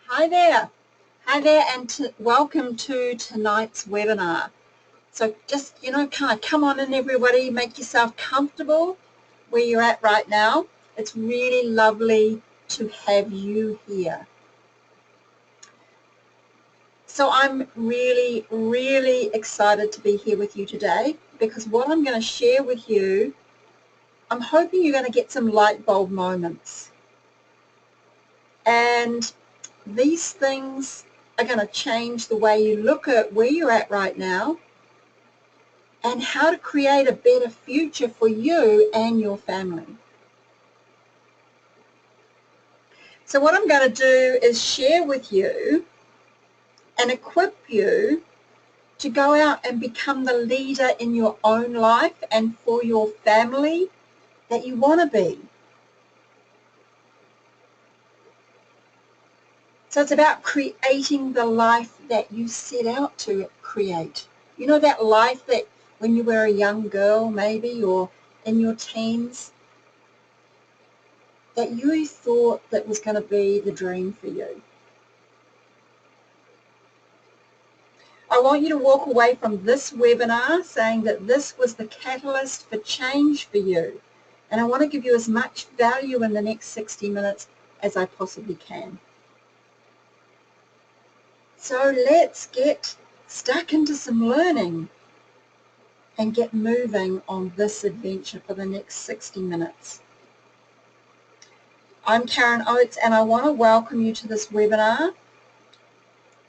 Hi there. Hi there, and welcome to tonight's webinar. So just, kind of come on in, everybody, make yourself comfortable where you're at right now. It's really lovely to have you here. So I'm really, really excited to be here with you today because what I'm going to share with you, I'm hoping you're going to get some light bulb moments. And these things are going to change the way you look at where you're at right now and how to create a better future for you and your family. So what I'm going to do is share with you and equip you to go out and become the leader in your own life and for your family that you want to be. So it's about creating the life that you set out to create. You know, that life that when you were a young girl maybe, or in your teens, that you thought that was going to be the dream for you. I want you to walk away from this webinar saying that this was the catalyst for change for you. And I want to give you as much value in the next 60 minutes as I possibly can. So let's get stuck into some learning and get moving on this adventure for the next 60 minutes. I'm Karen Oates, and I want to welcome you to this webinar.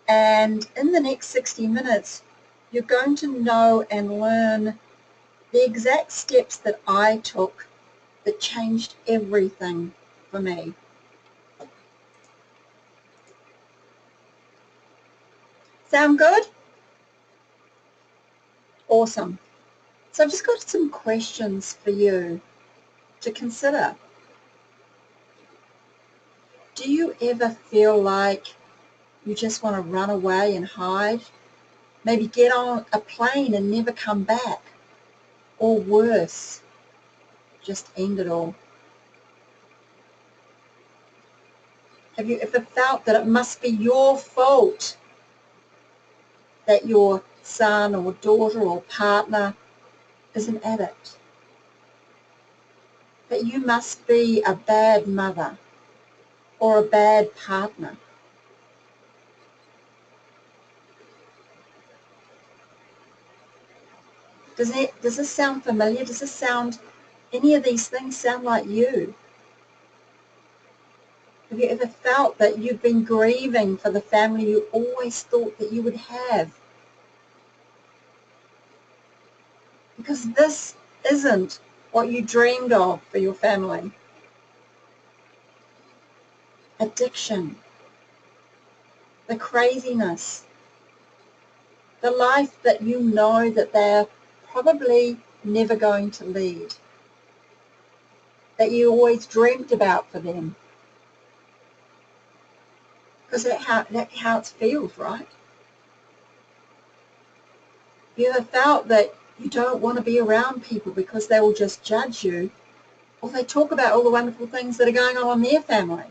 And in the next 60 minutes, you're going to know and learn the exact steps that I took that changed everything for me. Sound good? Awesome. So I've just got some questions for you to consider. Do you ever feel like you just want to run away and hide? Maybe get on a plane and never come back? Or worse, just end it all? Have you ever felt that it must be your fault that your son or daughter or partner is an addict? That you must be a bad mother or a bad partner? Does this sound familiar? Does this sound, any of these things sound like you? Have you ever felt that you've been grieving for the family you always thought that you would have? Because this isn't what you dreamed of for your family. Addiction, the craziness, the life that you know that they're probably never going to lead, that you always dreamt about for them. Because that's how it feels, right? You ever felt that you don't want to be around people because they will just judge you, or they talk about all the wonderful things that are going on in their family?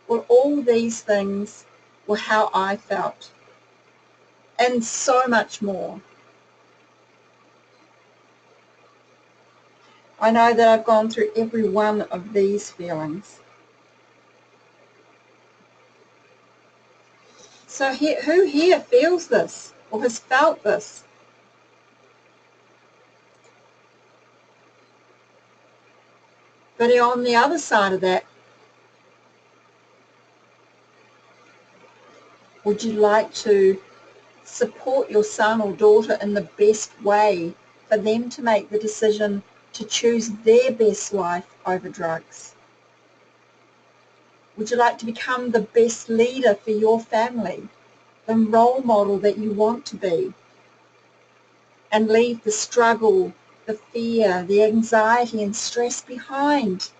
Well, all these things were how I felt, and so much more. I know that I've gone through every one of these feelings. So who here feels this or has felt this? But on the other side of that, would you like to support your son or daughter in the best way for them to make the decision to choose their best life over drugs? Would you like to become the best leader for your family, the role model that you want to be, and leave the struggle, the fear, the anxiety and stress behind?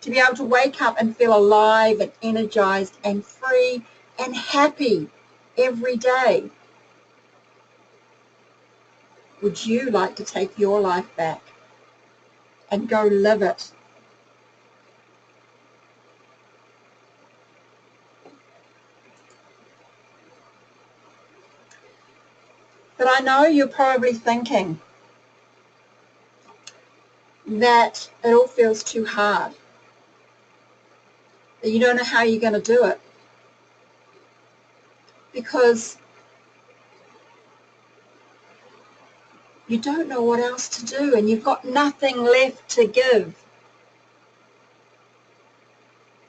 To be able to wake up and feel alive and energized and free and happy every day. Would you like to take your life back and go live it? But I know you're probably thinking that it all feels too hard, that you don't know how you're going to do it, because you don't know what else to do and you've got nothing left to give.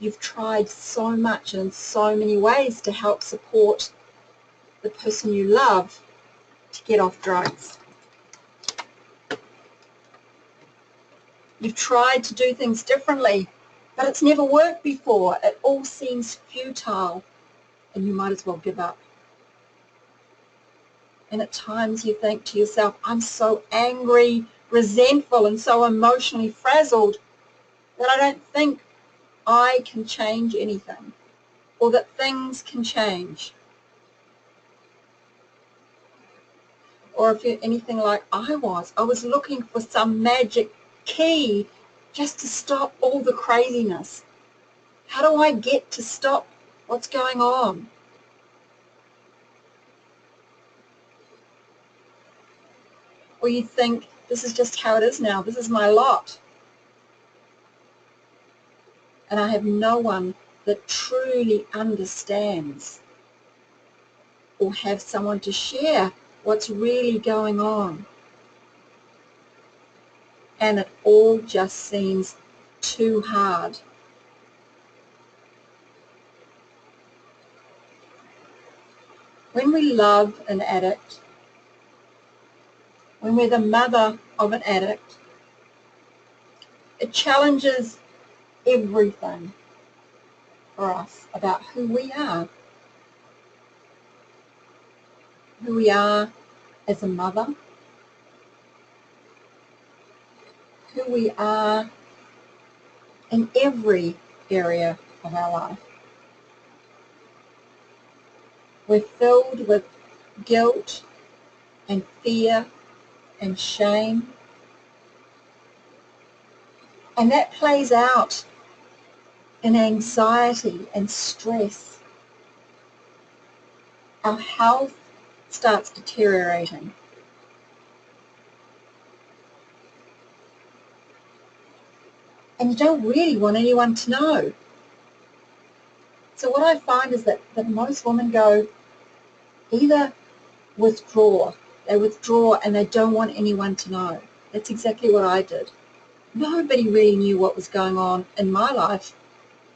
You've tried so much and in so many ways to help support the person you love to get off drugs. You've tried to do things differently, but it's never worked before. It all seems futile and you might as well give up. And at times you think to yourself, I'm so angry, resentful, and so emotionally frazzled that I don't think I can change anything, or that things can change. Or if you're anything like I was looking for some magic key just to stop all the craziness. How do I get to stop what's going on? Or you think, this is just how it is now, this is my lot. And I have no one that truly understands or have someone to share what's really going on. And it all just seems too hard. When we love an addict, when we're the mother of an addict, it challenges everything for us about who we are as a mother, who we are in every area of our life. We're filled with guilt and fear and shame, and that plays out in anxiety and stress. Our health starts deteriorating. And you don't really want anyone to know. So what I find is that most women go either withdraw. They withdraw and they don't want anyone to know. That's exactly what I did. Nobody really knew what was going on in my life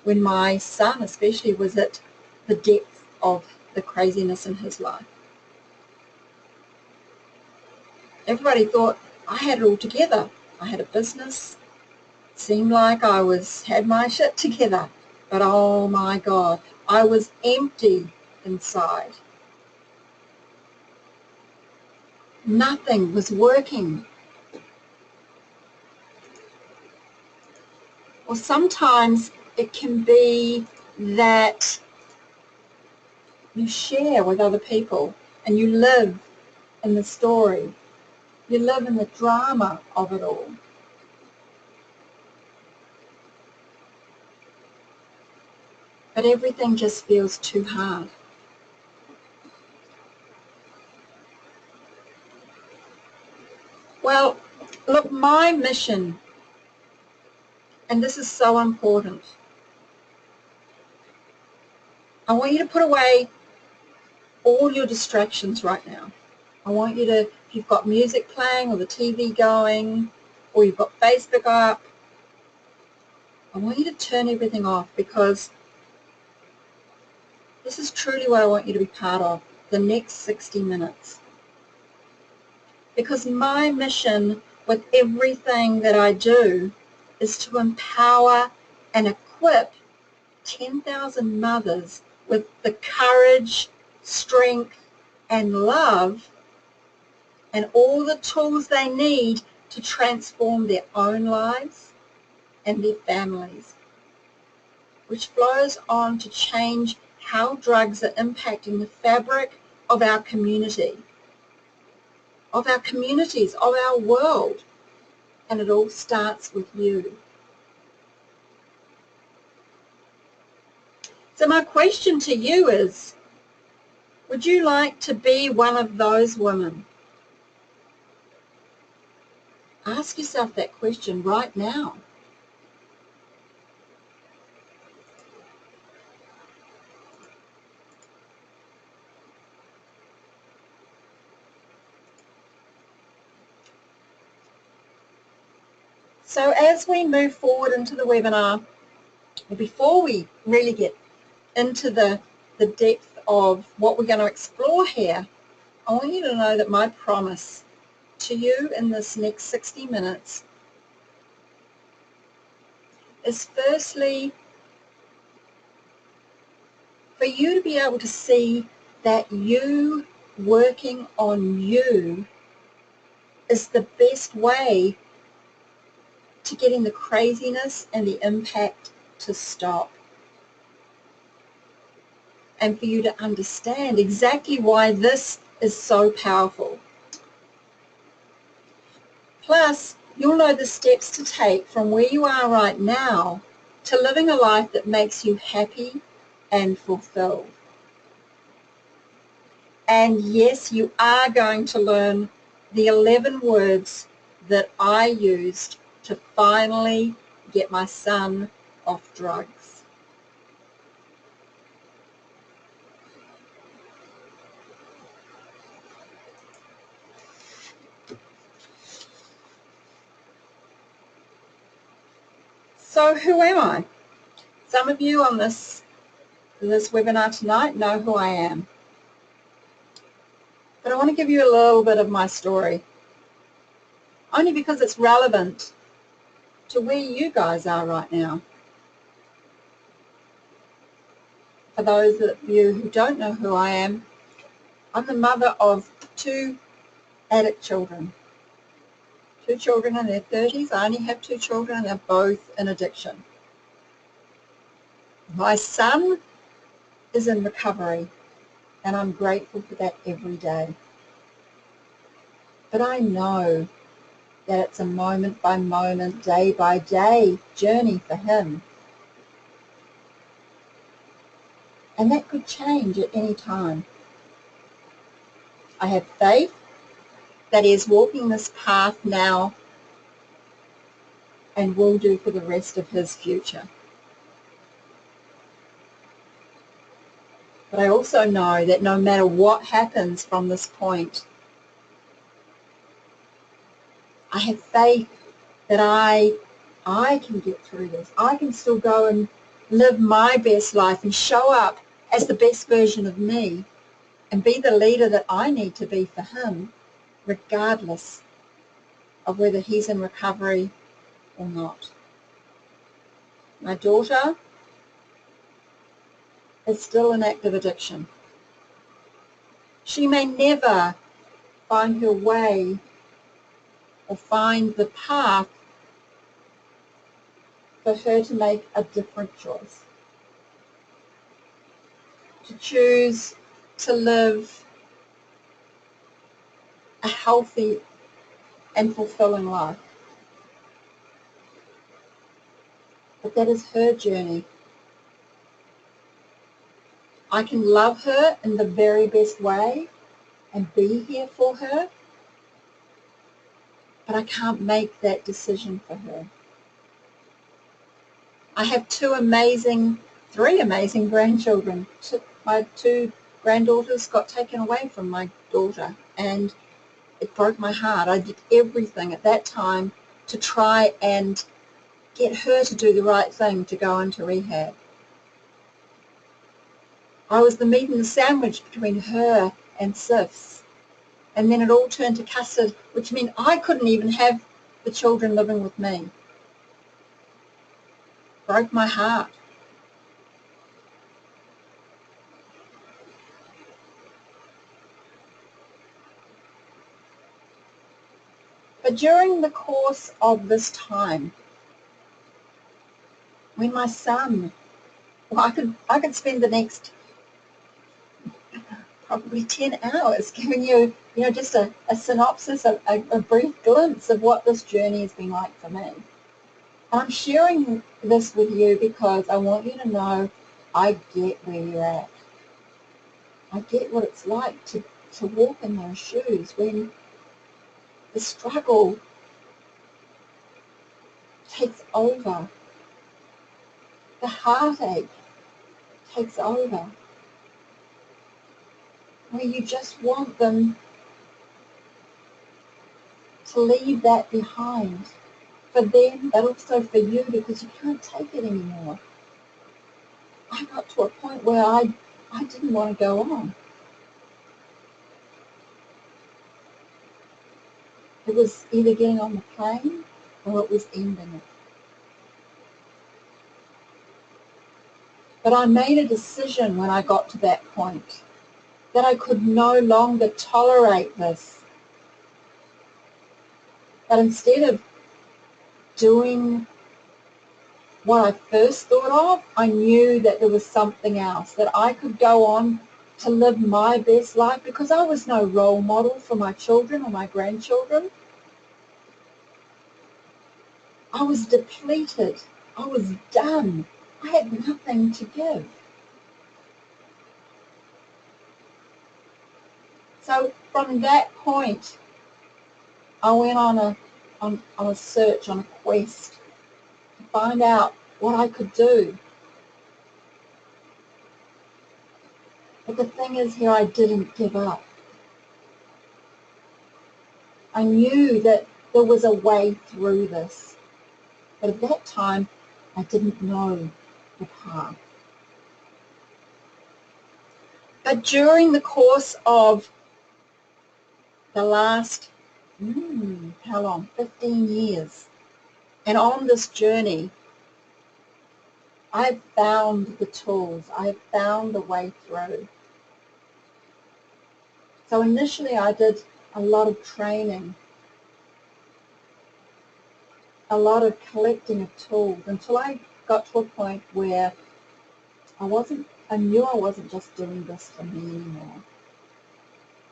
when my son especially was at the depth of the craziness in his life. Everybody thought I had it all together. I had a business. It seemed like I had my shit together. But oh my God, I was empty inside. Nothing was working. Or sometimes it can be that you share with other people and you live in the story. You live in the drama of it all. But everything just feels too hard. Well, look, my mission, and this is so important, I want you to put away all your distractions right now. I want you to, if you've got music playing or the TV going or you've got Facebook up, I want you to turn everything off, because this is truly what I want you to be part of, the next 60 minutes. Because my mission with everything that I do is to empower and equip 10,000 mothers with the courage, strength, and love and all the tools they need to transform their own lives and their families, which flows on to change how drugs are impacting the fabric of our community, of our communities, of our world. And it all starts with you. So my question to you is, Would you like to be one of those women? Ask yourself that question right now. So as we move forward into the webinar, before we really get into the depth of what we're going to explore here, I want you to know that my promise to you in this next 60 minutes is firstly for you to be able to see that you working on you is the best way to getting the craziness and the impact to stop. And for you to understand exactly why this is so powerful. Plus, you'll know the steps to take from where you are right now to living a life that makes you happy and fulfilled. And yes, you are going to learn the 11 words that I used to finally get my son off drugs. So who am I? Some of you on this webinar tonight know who I am. But I want to give you a little bit of my story, only because it's relevant to where you guys are right now. For those of you who don't know who I am, I'm the mother of 2 addict children. 2 children in their 30s. I only have 2 children and they're both in addiction. My son is in recovery and I'm grateful for that every day. But I know that it's a moment by moment, day by day journey for him. And that could change at any time. I have faith that he is walking this path now and will do for the rest of his future. But I also know that no matter what happens from this point, I have faith that I can get through this. I can still go and live my best life and show up as the best version of me and be the leader that I need to be for him, regardless of whether he's in recovery or not. My daughter is still in active addiction. She may never find her way or find the path for her to make a different choice, to choose to live a healthy and fulfilling life. But that is her journey. I can love her in the very best way and be here for her, but I can't make that decision for her. I have 3 amazing grandchildren. My 2 granddaughters got taken away from my daughter, and it broke my heart. I did everything at that time to try and get her to do the right thing to go into rehab. I was the meat and the sandwich between her and SIFs. And then it all turned to custard, which meant I couldn't even have the children living with me. Broke my heart. But during the course of this time, when my son, well, I could spend the next probably 10 hours giving you, just a synopsis, a brief glimpse of what this journey has been like for me. I'm sharing this with you because I want you to know I get where you're at. I get what it's like to walk in those shoes when the struggle takes over, the heartache takes over, where you just want them to leave that behind for them, but also for you, because you can't take it anymore. I got to a point where I didn't want to go on. It was either getting on the plane or it was ending it. But I made a decision when I got to that point that I could no longer tolerate this. That instead of doing what I first thought of, I knew that there was something else, that I could go on to live my best life, because I was no role model for my children or my grandchildren. I was depleted. I was done. I had nothing to give. So from that point, I went on a search, on a quest to find out what I could do. But the thing is here, I didn't give up. I knew that there was a way through this. But at that time, I didn't know the path. But during the course of the last, how long? 15 years. And on this journey, I've found the tools. I've found the way through. So initially I did a lot of training, a lot of collecting of tools, until I got to a point where I knew I wasn't just doing this for me anymore.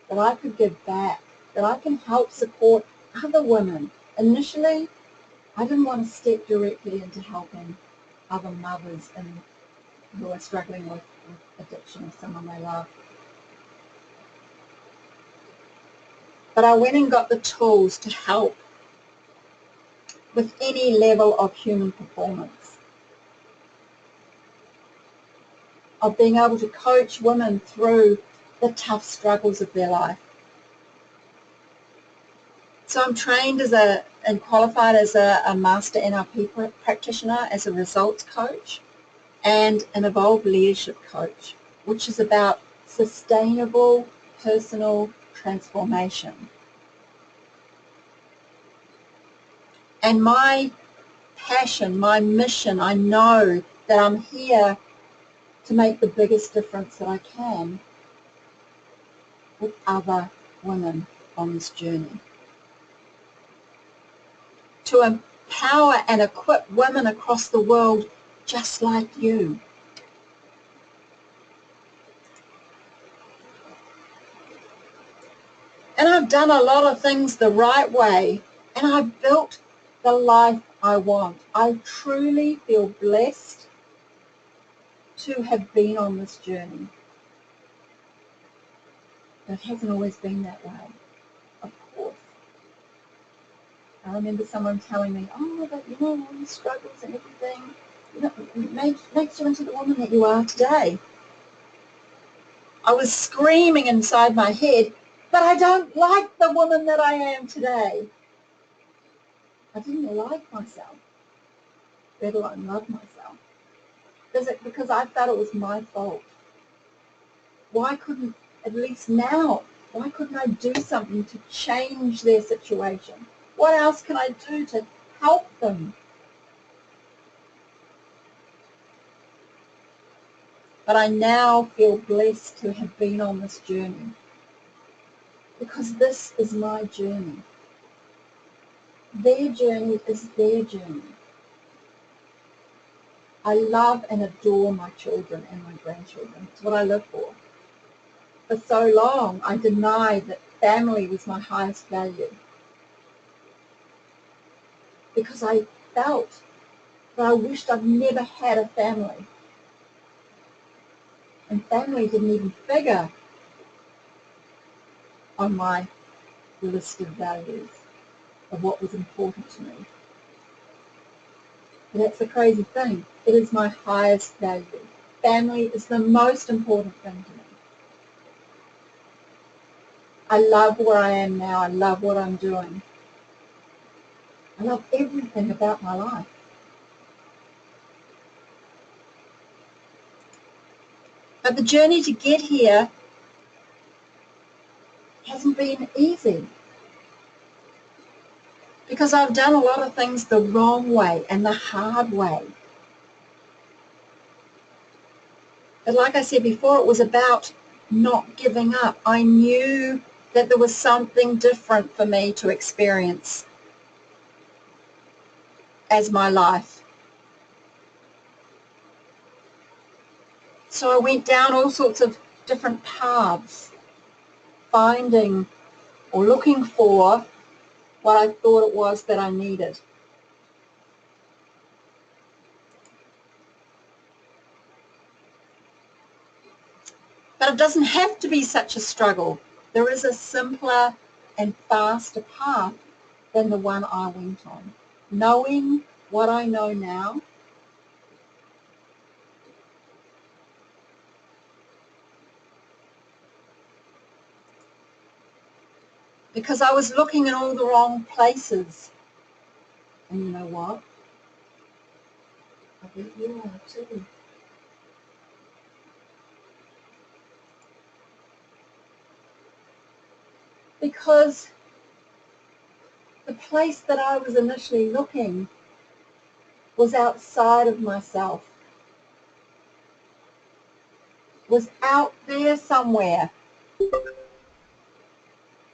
That I could give back, that I can help support other women. Initially, I didn't want to step directly into helping other mothers who are struggling with addiction of someone they love. But I went and got the tools to help with any level of human performance, of being able to coach women through the tough struggles of their life. So I'm trained and qualified as a master NLP practitioner, as a results coach, and an evolved leadership coach, which is about sustainable personal transformation. And my passion, my mission, I know that I'm here to make the biggest difference that I can with other women on this journey. To empower and equip women across the world just like you. And I've done a lot of things the right way, and I've built the life I want. I truly feel blessed to have been on this journey. But it hasn't always been that way, of course. I remember someone telling me, but all the struggles and everything, makes you into the woman that you are today. I was screaming inside my head, but I don't like the woman that I am today. I didn't like myself, let alone love myself. Because I felt it was my fault. Why couldn't, at least now, why couldn't I do something to change their situation? What else can I do to help them? But I now feel blessed to have been on this journey, because this is my journey. Their journey is their journey. I love and adore my children and my grandchildren. It's what I live for. For so long, I denied that family was my highest value, because I felt that I wished I'd never had a family. And family didn't even figure on my list of values of what was important to me. And that's the crazy thing. It is my highest value. Family is the most important thing to me. I love where I am now. I love what I'm doing. I love everything about my life. But the journey to get here hasn't been easy, because I've done a lot of things the wrong way and the hard way. But like I said before, it was about not giving up. I knew that there was something different for me to experience as my life. So I went down all sorts of different paths, finding or looking for what I thought it was that I needed. But it doesn't have to be such a struggle. There is a simpler and faster path than the one I went on. Knowing what I know now, because I was looking in all the wrong places. And you know what? I bet you are too. Because the place that I was initially looking was outside of myself, was out there somewhere.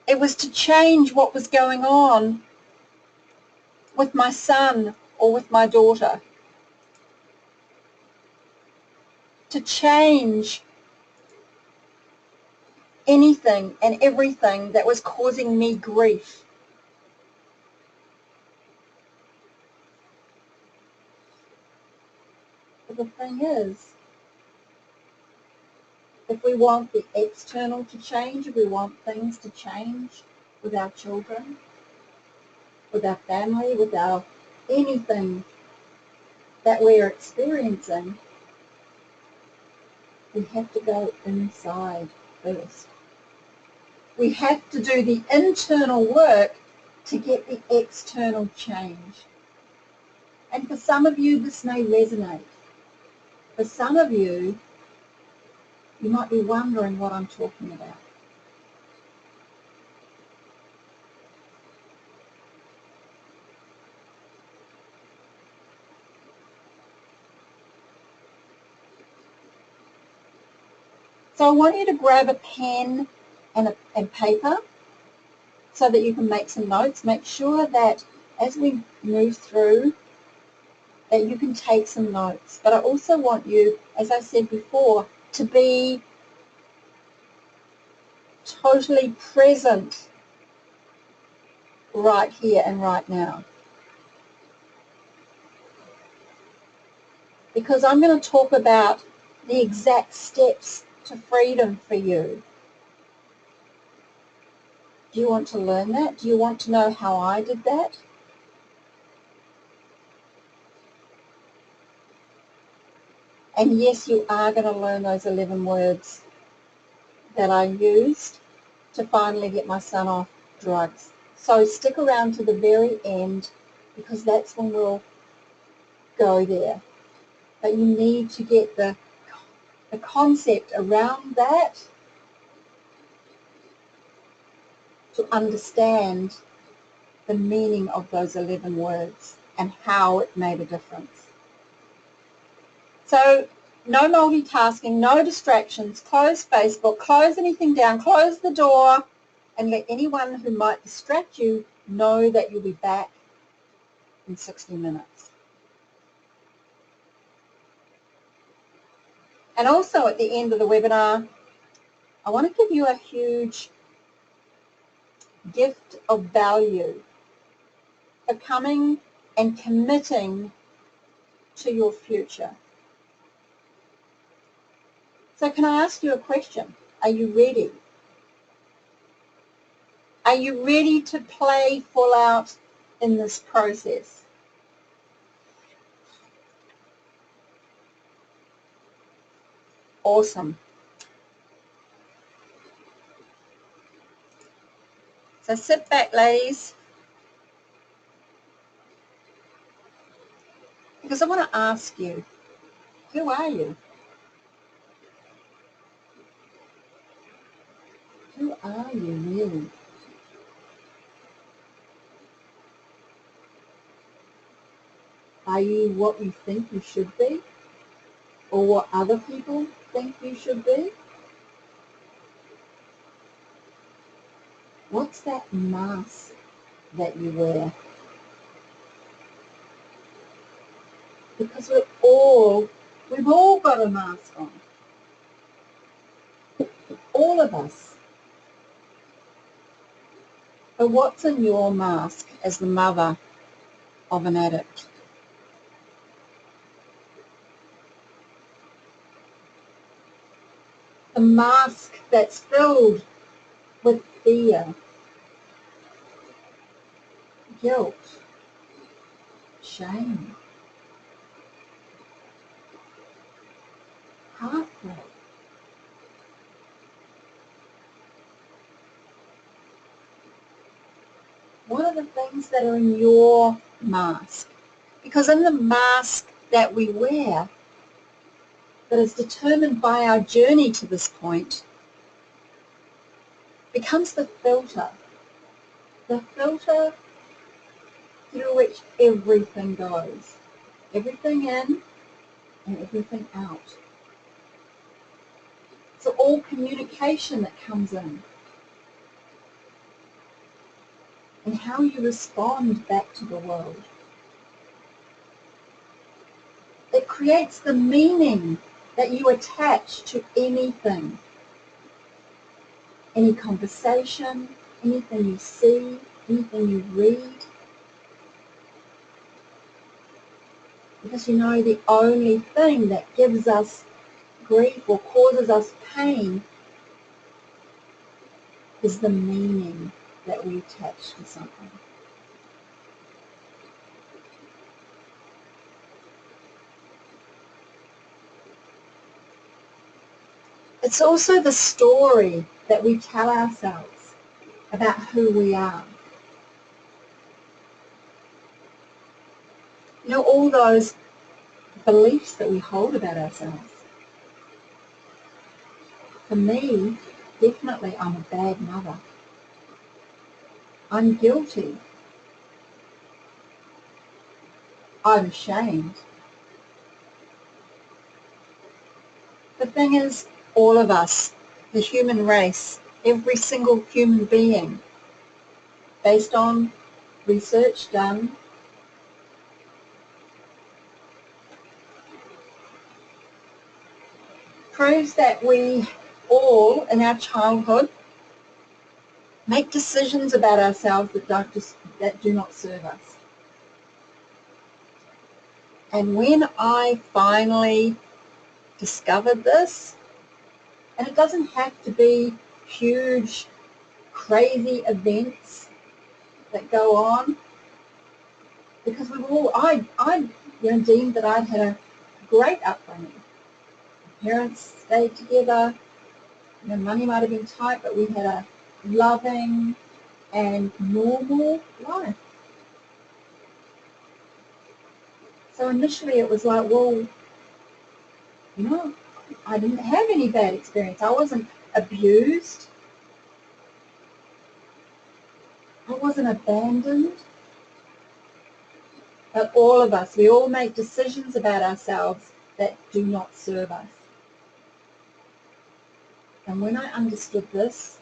It was to change what was going on with my son or with my daughter, to change anything and everything that was causing me grief. But the thing is, if we want the external to change, if we want things to change with our children, with our family, with our anything that we're experiencing, we have to go inside first. We have to do the internal work to get the external change. And for some of you, this may resonate. For some of you, you might be wondering what I'm talking about. So I want you to grab a pen and paper so that you can make some notes. Make sure that as we move through, that you can take some notes. But I also want you, as I said before, to be totally present right here and right now. Because I'm going to talk about the exact steps to freedom for you. Do you want to learn that? Do you want to know how I did that? And yes, you are going to learn those 11 words that I used to finally get my son off drugs. So stick around to the very end, because that's when we'll go there. But you need to get the concept around that to understand the meaning of those 11 words and how it made a difference. So no multitasking, no distractions, close Facebook, close anything down, close the door, and let anyone who might distract you know that you'll be back in 60 minutes. And also at the end of the webinar, I want to give you a huge gift of value for coming and committing to your future. So can I ask you a question? Are you ready? Are you ready to play full out in this process? Awesome. So sit back, ladies, because I want to ask you, who are you? Who are you really? Are you what you think you should be? Or what other people think you should be? What's that mask that you wear? Because we've all got a mask on. All of us. But what's in your mask as the mother of an addict? The mask that's filled with fear, guilt, shame, heartbreak. What are the things that are in your mask? Because in the mask that we wear, that is determined by our journey to this point, becomes the filter through which everything goes. Everything in and everything out. So all communication that comes in and how you respond back to the world. It creates the meaning that you attach to anything. Any conversation, anything you see, anything you read. Because you know the only thing that gives us grief or causes us pain is the meaning that we attach to something. It's also the story that we tell ourselves about who we are. You know, all those beliefs that we hold about ourselves. For me, definitely I'm a bad mother. I'm guilty. I'm ashamed. The thing is, all of us, the human race, every single human being, based on research done, proves that we all, in our childhood, make decisions about ourselves that do not serve us. And when I finally discovered this, and it doesn't have to be huge, crazy events that go on, because I deemed that I'd had a great upbringing. Parents stayed together. Money might have been tight, but we had a loving and normal life. So initially it was like, well, I didn't have any bad experience. I wasn't abused. I wasn't abandoned. But all of us, we all make decisions about ourselves that do not serve us. And when I understood this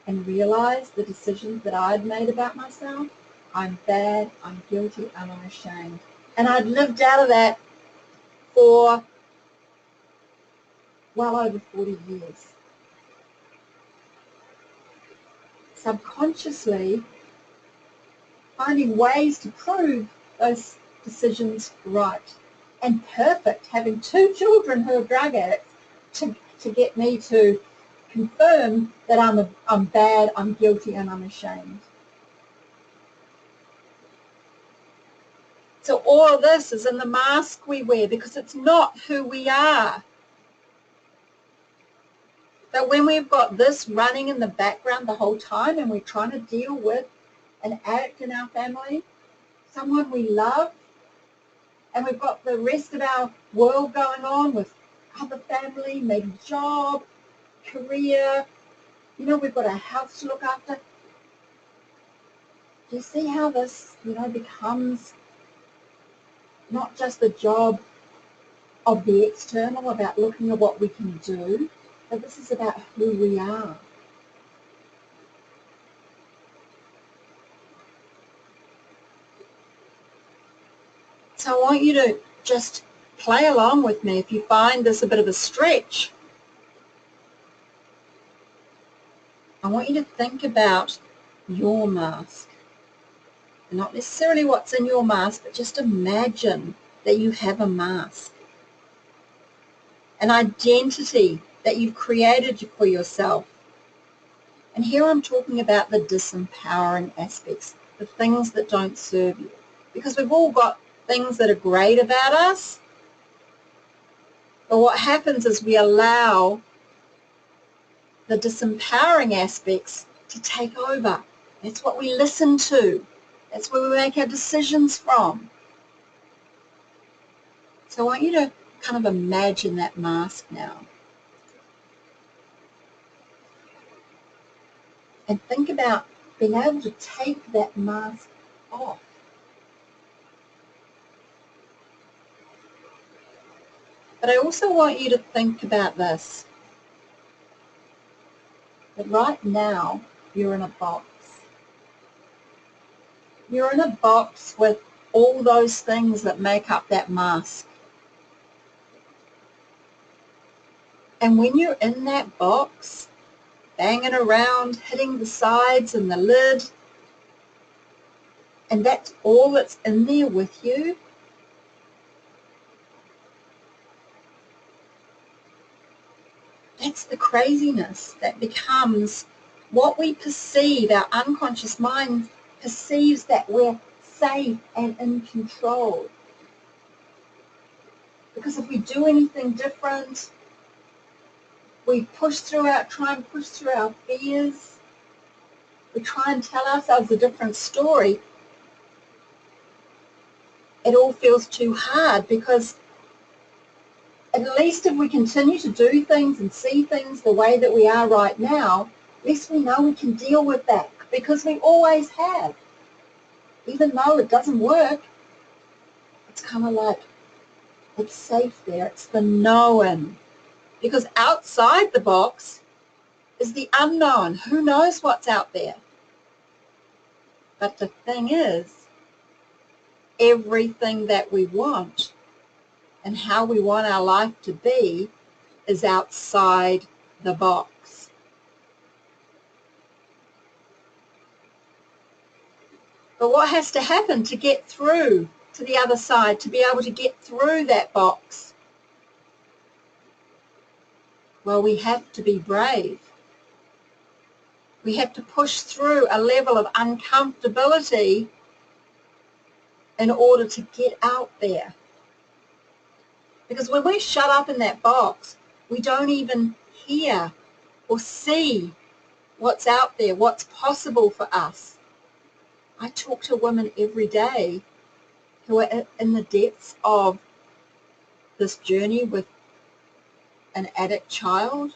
and realized the decisions that I'd made about myself, I'm bad, I'm guilty, and I'm ashamed. And I'd lived out of that for well over 40 years. Subconsciously finding ways to prove those decisions right. And perfect, having 2 children who are drug addicts to get me to confirm that I'm bad, I'm guilty, and I'm ashamed. So all of this is in the mask we wear because it's not who we are. But when we've got this running in the background the whole time and we're trying to deal with an addict in our family, someone we love, and we've got the rest of our world going on with other family, maybe job, career, we've got our house to look after. Do you see how this, becomes not just the job of the external, about looking at what we can do, but this is about who we are. So I want you to just play along with me if you find this a bit of a stretch. I want you to think about your mask. And not necessarily what's in your mask, but just imagine that you have a mask. An identity that you've created for yourself. And here I'm talking about the disempowering aspects, the things that don't serve you. Because we've all got things that are great about us, but what happens is we allow the disempowering aspects to take over. That's what we listen to. That's where we make our decisions from. So I want you to kind of imagine that mask now. And think about being able to take that mask off. But I also want you to think about this. That right now, you're in a box. You're in a box with all those things that make up that mask. And when you're in that box, banging around, hitting the sides and the lid, and that's all that's in there with you, that's the craziness that becomes what we perceive. Our unconscious mind perceives that we're safe and in control. Because if we do anything different, we try and push through our fears. We try and tell ourselves a different story. It all feels too hard because at least if we continue to do things and see things the way that we are right now, at least we know we can deal with that because we always have. Even though it doesn't work, it's kind of like it's safe there. It's the known. Because outside the box is the unknown. Who knows what's out there? But the thing is, everything that we want and how we want our life to be is outside the box. But what has to happen to get through to the other side, to be able to get through that box? Well, we have to be brave. We have to push through a level of uncomfortability in order to get out there. Because when we're shut up in that box, we don't even hear or see what's out there, what's possible for us. I talk to women every day who are in the depths of this journey with an addict child,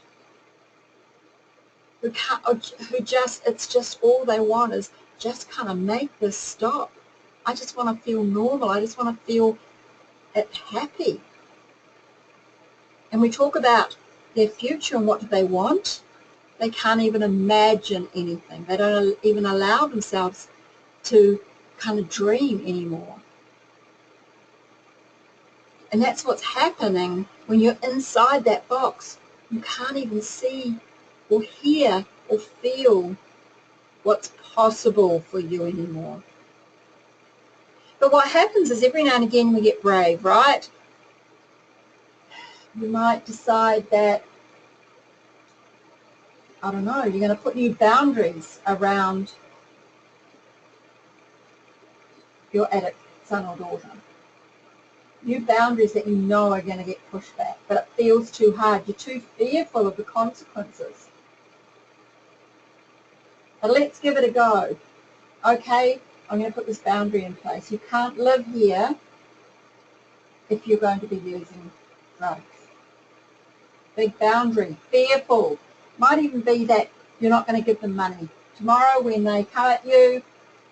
it's just all they want is just kind of make this stop. I just want to feel normal. I just want to feel happy. And we talk about their future and what do they want. They can't even imagine anything. They don't even allow themselves to kind of dream anymore. And that's what's happening when you're inside that box. You can't even see or hear or feel what's possible for you anymore. But what happens is every now and again we get brave, right? You might decide that I don't know, you're going to put new boundaries around your addict son or daughter. New boundaries that you know are going to get pushed back, but it feels too hard. You're too fearful of the consequences. But let's give it a go. Okay, I'm going to put this boundary in place. You can't live here if you're going to be using drugs. Big boundary, fearful. Might even be that you're not going to give them money. Tomorrow when they come at you,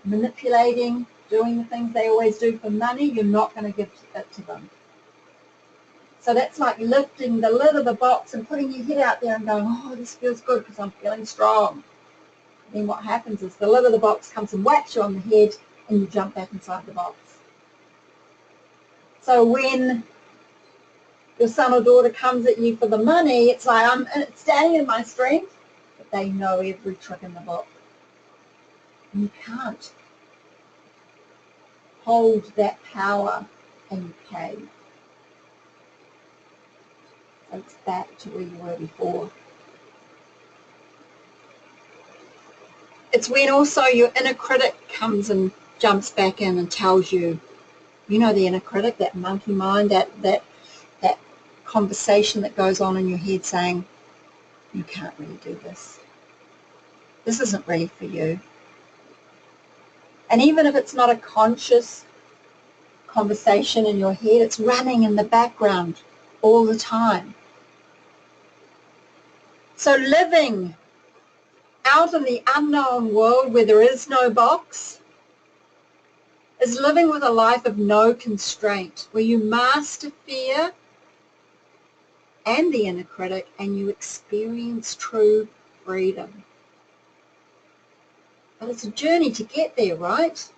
manipulating, doing the things they always do for money, you're not going to give it to them. So that's like lifting the lid of the box and putting your head out there and going, oh, this feels good because I'm feeling strong. And then what happens is the lid of the box comes and whacks you on the head and you jump back inside the box. So when your son or daughter comes at you for the money, it's like I'm standing in my strength, but they know every trick in the book. And you can't hold that power and you cave. So it's back to where you were before. It's when also your inner critic comes and jumps back in and tells you, you know, the inner critic, that monkey mind, that conversation that goes on in your head saying, you can't really do this. This isn't really for you. And even if it's not a conscious conversation in your head, it's running in the background all the time. So living out in the unknown world where there is no box is living with a life of no constraint, where you master fear and the inner critic and you experience true freedom. But it's a journey to get there, right?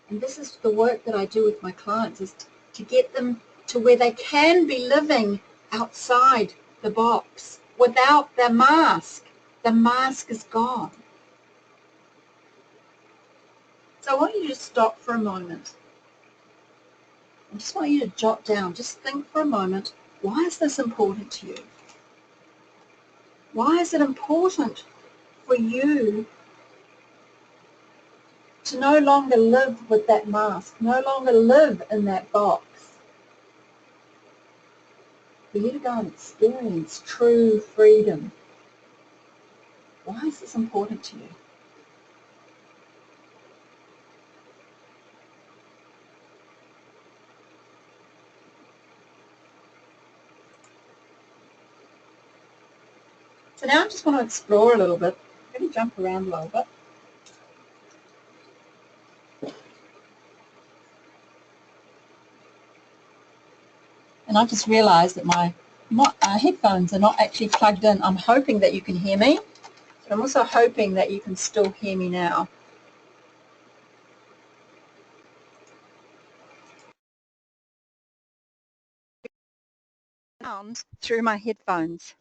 And this is the work that I do with my clients, is to get them to where they can be living outside the box without their mask. The mask is gone. So I want you to stop for a moment. I just want you to jot down, just think for a moment, why is this important to you? Why is it important for you to no longer live with that mask, no longer live in that box? For you to go and experience true freedom. Why is this important to you? So now I just want to explore a little bit. I'm going to jump around a little bit. And I just realised that my headphones are not actually plugged in. I'm hoping that you can hear me, but I'm also hoping that you can still hear me now. Sound through my headphones.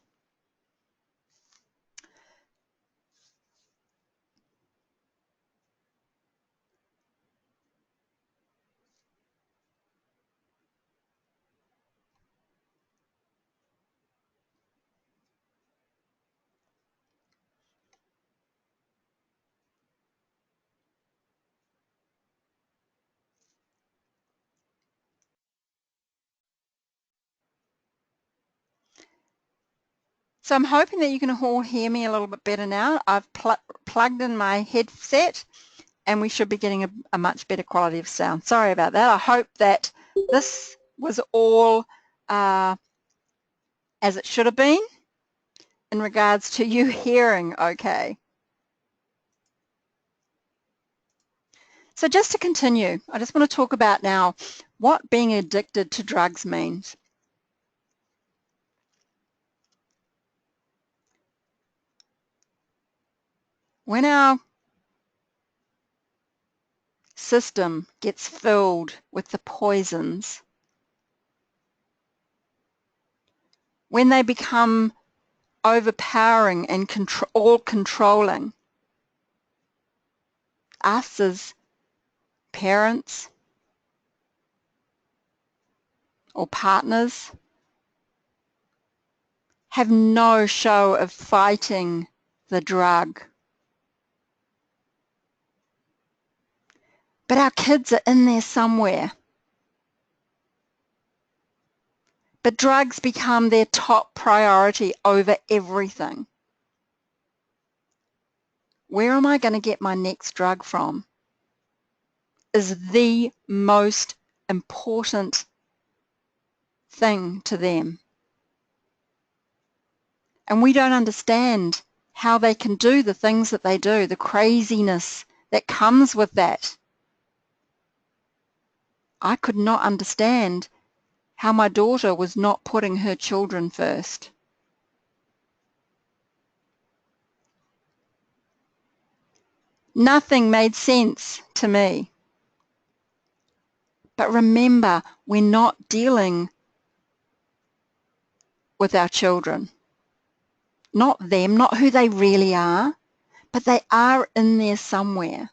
So I'm hoping that you can all hear me a little bit better now. I've plugged in my headset and we should be getting a much better quality of sound. Sorry about that. I hope that this was all as it should have been in regards to you hearing okay. So just to continue, I just want to talk about now what being addicted to drugs means. When our system gets filled with the poisons, when they become overpowering and all-controlling, us as parents or partners have no show of fighting the drug. But our kids are in there somewhere. But drugs become their top priority over everything. Where am I going to get my next drug from? Is the most important thing to them. And we don't understand how they can do the things that they do, the craziness that comes with that. I could not understand how my daughter was not putting her children first. Nothing made sense to me. But remember, we're not dealing with our children. Not them, not who they really are, but they are in there somewhere.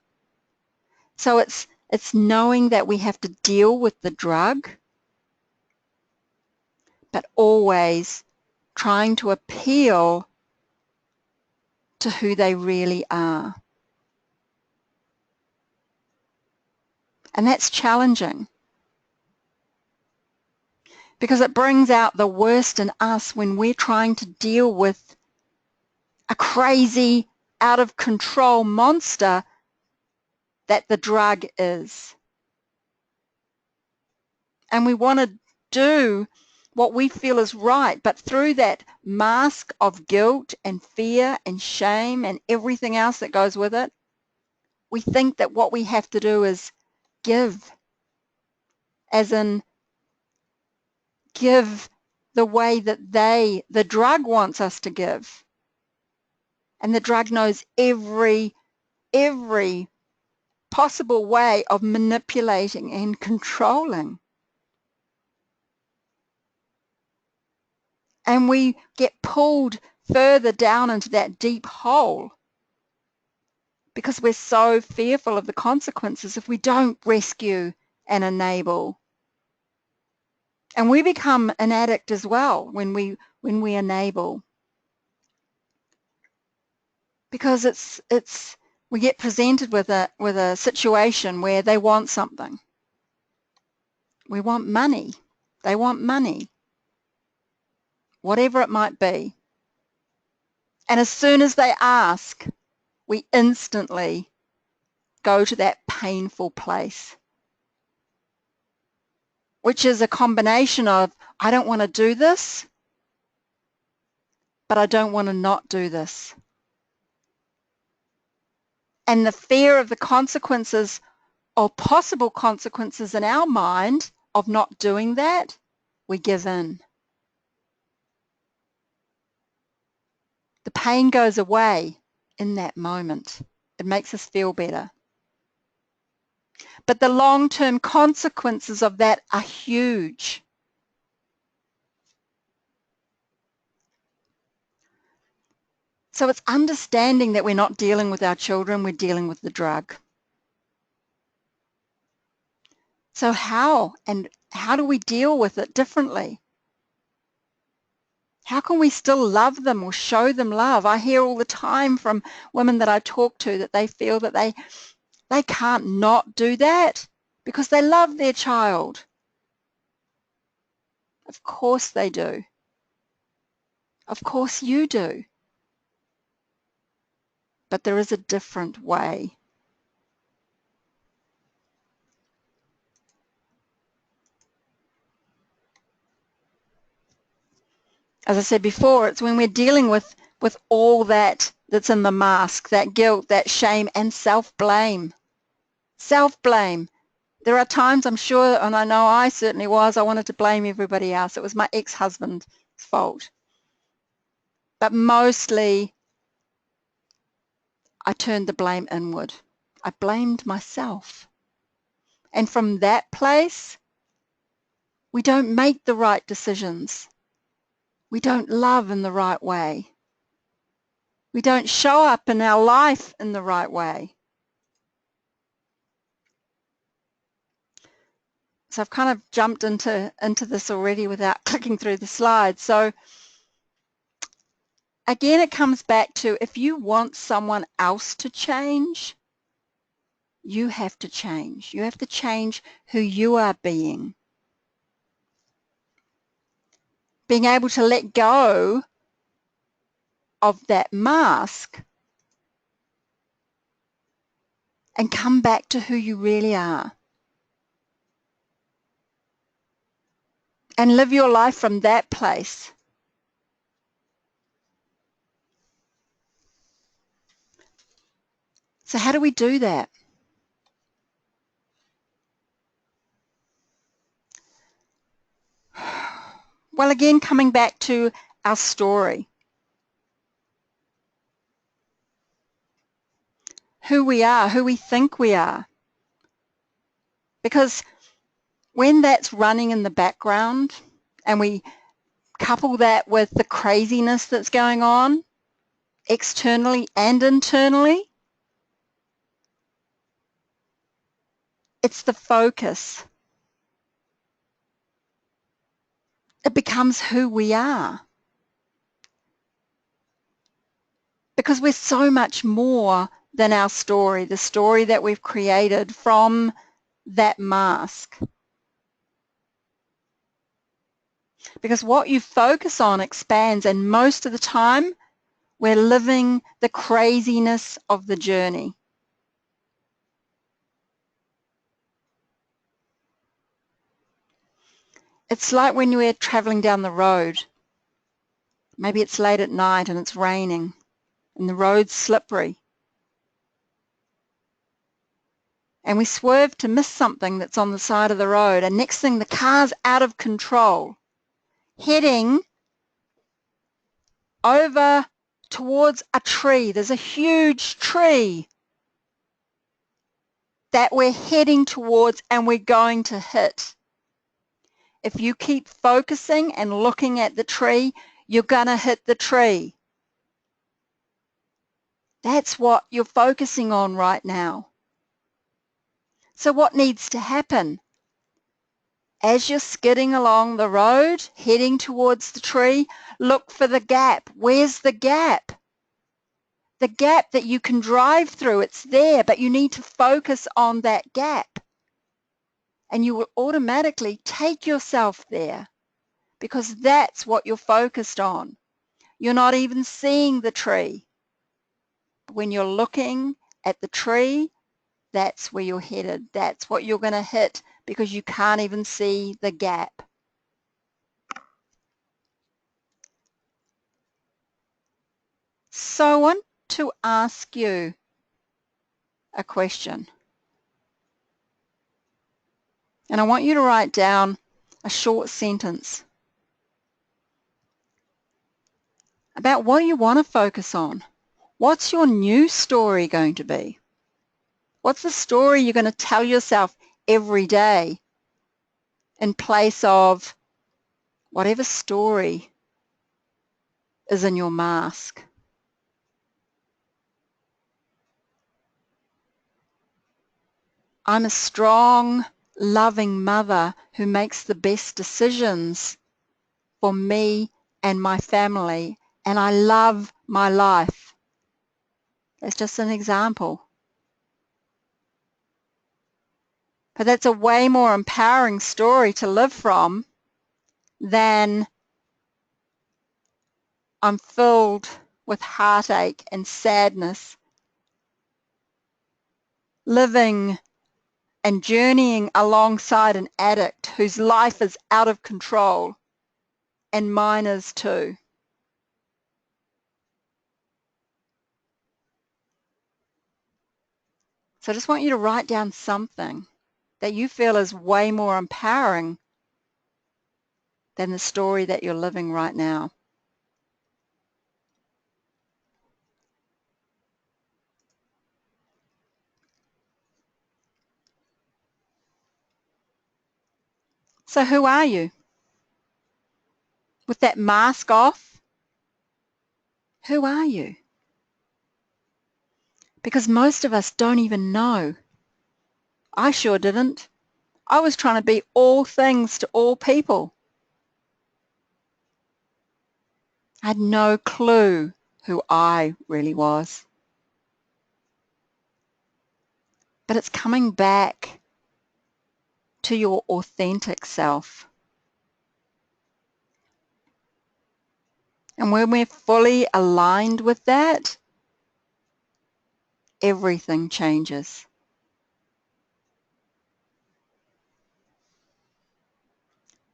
So it's knowing that we have to deal with the drug, but always trying to appeal to who they really are. And that's challenging because it brings out the worst in us when we're trying to deal with a crazy, out of control monster that the drug is. And we want to do what we feel is right, but through that mask of guilt and fear and shame and everything else that goes with it, we think that what we have to do is give, as in give the way that the drug wants us to give. And the drug knows every possible way of manipulating and controlling. And we get pulled further down into that deep hole because we're so fearful of the consequences if we don't rescue and enable. And we become an addict as well when we enable. Because we get presented with a situation where they want something. We want money. They want money. Whatever it might be. And as soon as they ask, we instantly go to that painful place, which is a combination of, I don't want to do this, but I don't want to not do this. And the fear of the consequences or possible consequences in our mind of not doing that, we give in. The pain goes away in that moment. It makes us feel better. But the long-term consequences of that are huge. So it's understanding that we're not dealing with our children, we're dealing with the drug. So how do we deal with it differently? How can we still love them or show them love? I hear all the time from women that I talk to that they feel that they can't not do that because they love their child. Of course they do. Of course you do. But there is a different way. As I said before, it's when we're dealing with all that's in the mask, that guilt, that shame, and self-blame. Self-blame. There are times, I'm sure, and I know I certainly was, I wanted to blame everybody else. It was my ex-husband's fault. But mostly, I turned the blame inward. I blamed myself. And from that place, we don't make the right decisions. We don't love in the right way. We don't show up in our life in the right way. So I've kind of jumped into this already without clicking through the slides. So again, it comes back to if you want someone else to change, you have to change. You have to change who you are being. Being able to let go of that mask and come back to who you really are. And live your life from that place. So how do we do that? Well, again, coming back to our story. Who we are, who we think we are. Because when that's running in the background and we couple that with the craziness that's going on externally and internally, it's the focus. It becomes who we are. Because we're so much more than our story, the story that we've created from that mask. Because what you focus on expands, and most of the time we're living the craziness of the journey. It's like when we're traveling down the road. Maybe it's late at night and it's raining and the road's slippery. And we swerve to miss something that's on the side of the road, and next thing the car's out of control, heading over towards a tree. There's a huge tree that we're heading towards and we're going to hit. If you keep focusing and looking at the tree, you're going to hit the tree. That's what you're focusing on right now. So what needs to happen? As you're skidding along the road, heading towards the tree, look for the gap. Where's the gap? The gap that you can drive through, it's there, but you need to focus on that gap. And you will automatically take yourself there because that's what you're focused on. You're not even seeing the tree. When you're looking at the tree, that's where you're headed. That's what you're going to hit because you can't even see the gap. So I want to ask you a question. And I want you to write down a short sentence about what you want to focus on. What's your new story going to be? What's the story you're going to tell yourself every day in place of whatever story is in your mask? I'm a strong, loving mother who makes the best decisions for me and my family, and I love my life. That's just an example. But that's a way more empowering story to live from than I'm filled with heartache and sadness, living and journeying alongside an addict whose life is out of control, and mine is too. So I just want you to write down something that you feel is way more empowering than the story that you're living right now. So who are you? With that mask off, who are you? Because most of us don't even know. I sure didn't. I was trying to be all things to all people. I had no clue who I really was. But it's coming back to your authentic self. And when we're fully aligned with that, everything changes.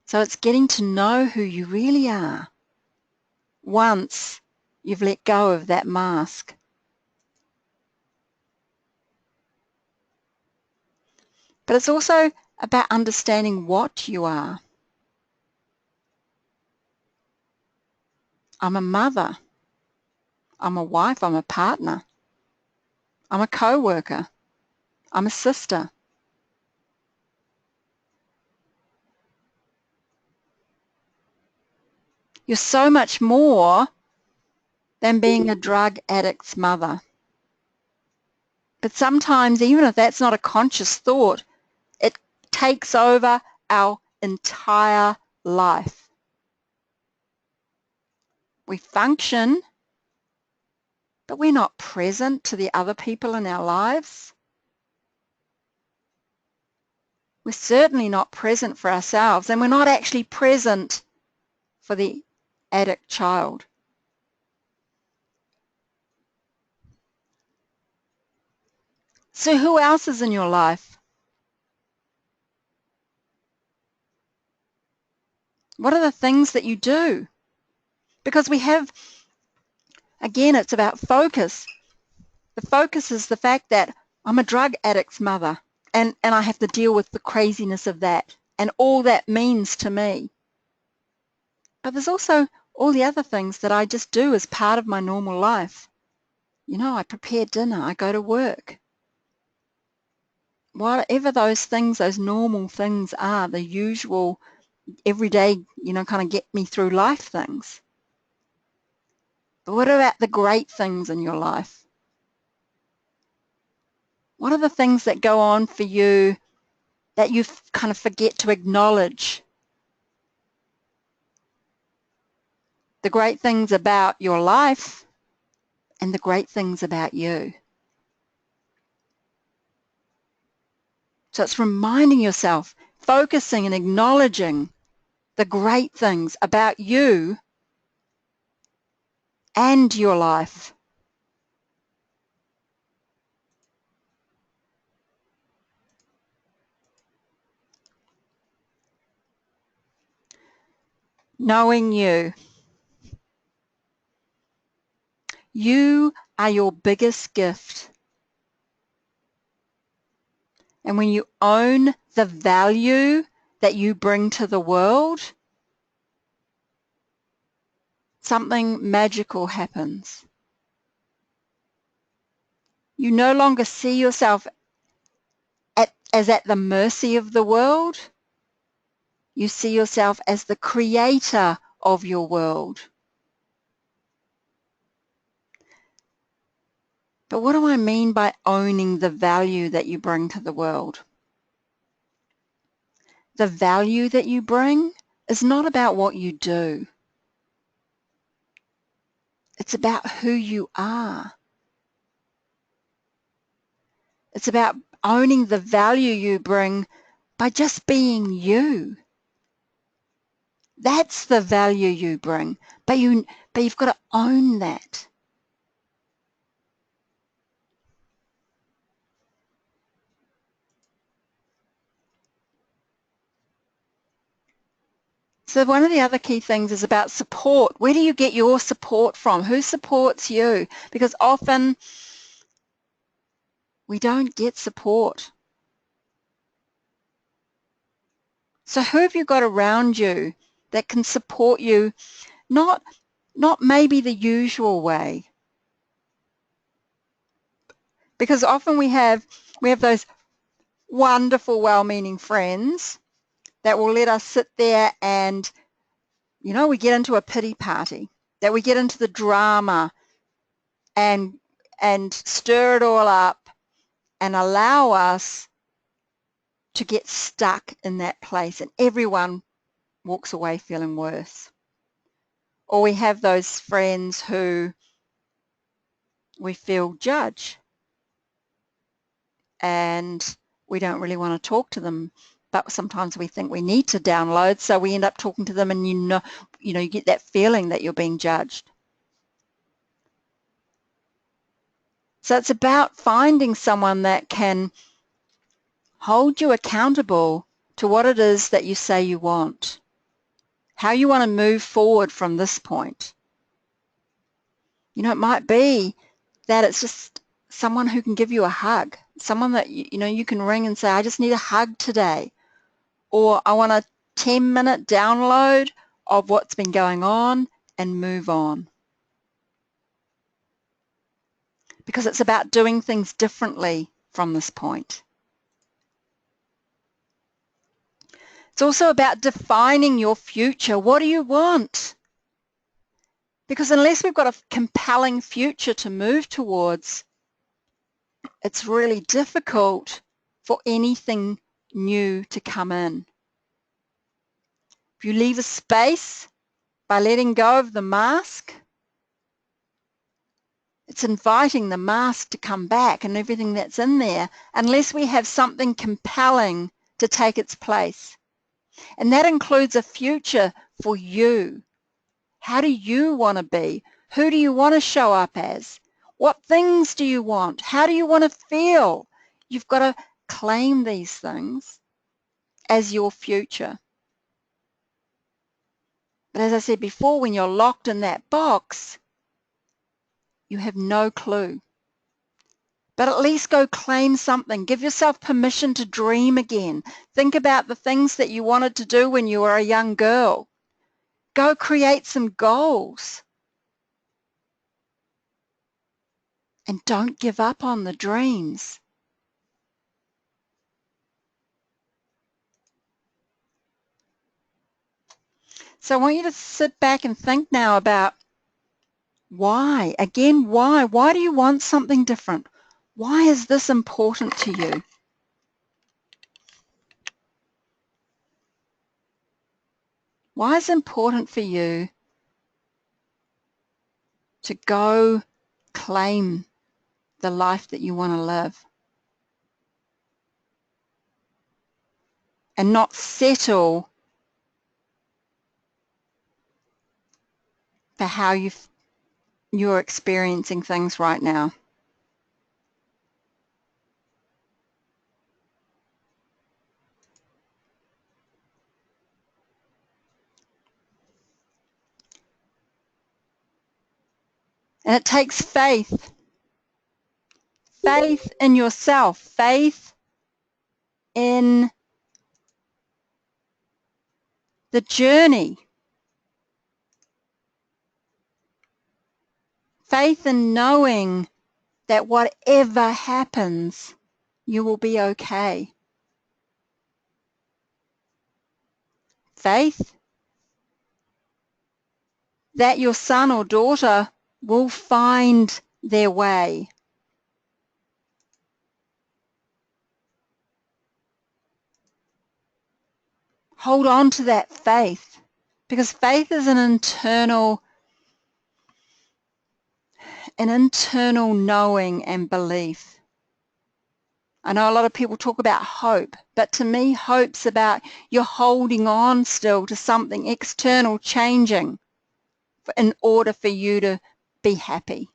So it's getting to know who you really are once you've let go of that mask. But it's also about understanding what you are. I'm a mother. I'm a wife. I'm a partner. I'm a co-worker. I'm a sister. You're so much more than being a drug addict's mother. But sometimes, even if that's not a conscious thought, it takes over our entire life. We function, but we're not present to the other people in our lives. We're certainly not present for ourselves, and we're not actually present for the addict child. So who else is in your life? What are the things that you do? Because we have, again, it's about focus. The focus is the fact that I'm a drug addict's mother, and I have to deal with the craziness of that and all that means to me. But there's also all the other things that I just do as part of my normal life. You know, I prepare dinner, I go to work. Whatever those things, those normal things are, the usual, everyday, kind of get me through life things. But what about the great things in your life? What are the things that go on for you that you kind of forget to acknowledge? The great things about your life and the great things about you. So it's reminding yourself, focusing and acknowledging the great things about you and your life. Knowing you. You are your biggest gift. And when you own the value that you bring to the world, something magical happens. You no longer see yourself as at the mercy of the world. You see yourself as the creator of your world. But what do I mean by owning the value that you bring to the world? The value that you bring is not about what you do. It's about who you are. It's about owning the value you bring by just being you. That's the value you bring, but you've got to own that. So one of the other key things is about support. Where do you get your support from? Who supports you? Because often we don't get support. So who have you got around you that can support you, not maybe the usual way? Because often we have those wonderful, well-meaning friends that will let us sit there and, we get into a pity party, that we get into the drama and stir it all up and allow us to get stuck in that place, and everyone walks away feeling worse. Or we have those friends who we feel judge and we don't really want to talk to them, but sometimes we think we need to download, so we end up talking to them, and you get that feeling that you're being judged. So it's about finding someone that can hold you accountable to what it is that you say you want, how you want to move forward from this point. It might be that it's just someone who can give you a hug, someone that you can ring and say, I just need a hug today, or I want a 10-minute download of what's been going on and move on. Because it's about doing things differently from this point. It's also about defining your future. What do you want? Because unless we've got a compelling future to move towards, it's really difficult for anything new to come in. If you leave a space by letting go of the mask, it's inviting the mask to come back and everything that's in there, unless we have something compelling to take its place. And that includes a future for you. How do you want to be? Who do you want to show up as? What things do you want? How do you want to feel? You've got to claim these things as your future. But as I said before, when you're locked in that box, you have no clue. But at least go claim something. Give yourself permission to dream again. Think about the things that you wanted to do when you were a young girl. Go create some goals. And don't give up on the dreams. So I want you to sit back and think now about why. Again, why? Why do you want something different? Why is this important to you? Why is it important for you to go claim the life that you want to live and not settle for how you're experiencing things right now? And it takes faith. Faith in yourself. Faith in the journey. Faith in knowing that whatever happens, you will be okay. Faith that your son or daughter will find their way. Hold on to that faith, because faith is an internal knowing and belief. I know a lot of people talk about hope, but to me, hope's about you're holding on still to something external changing in order for you to be happy.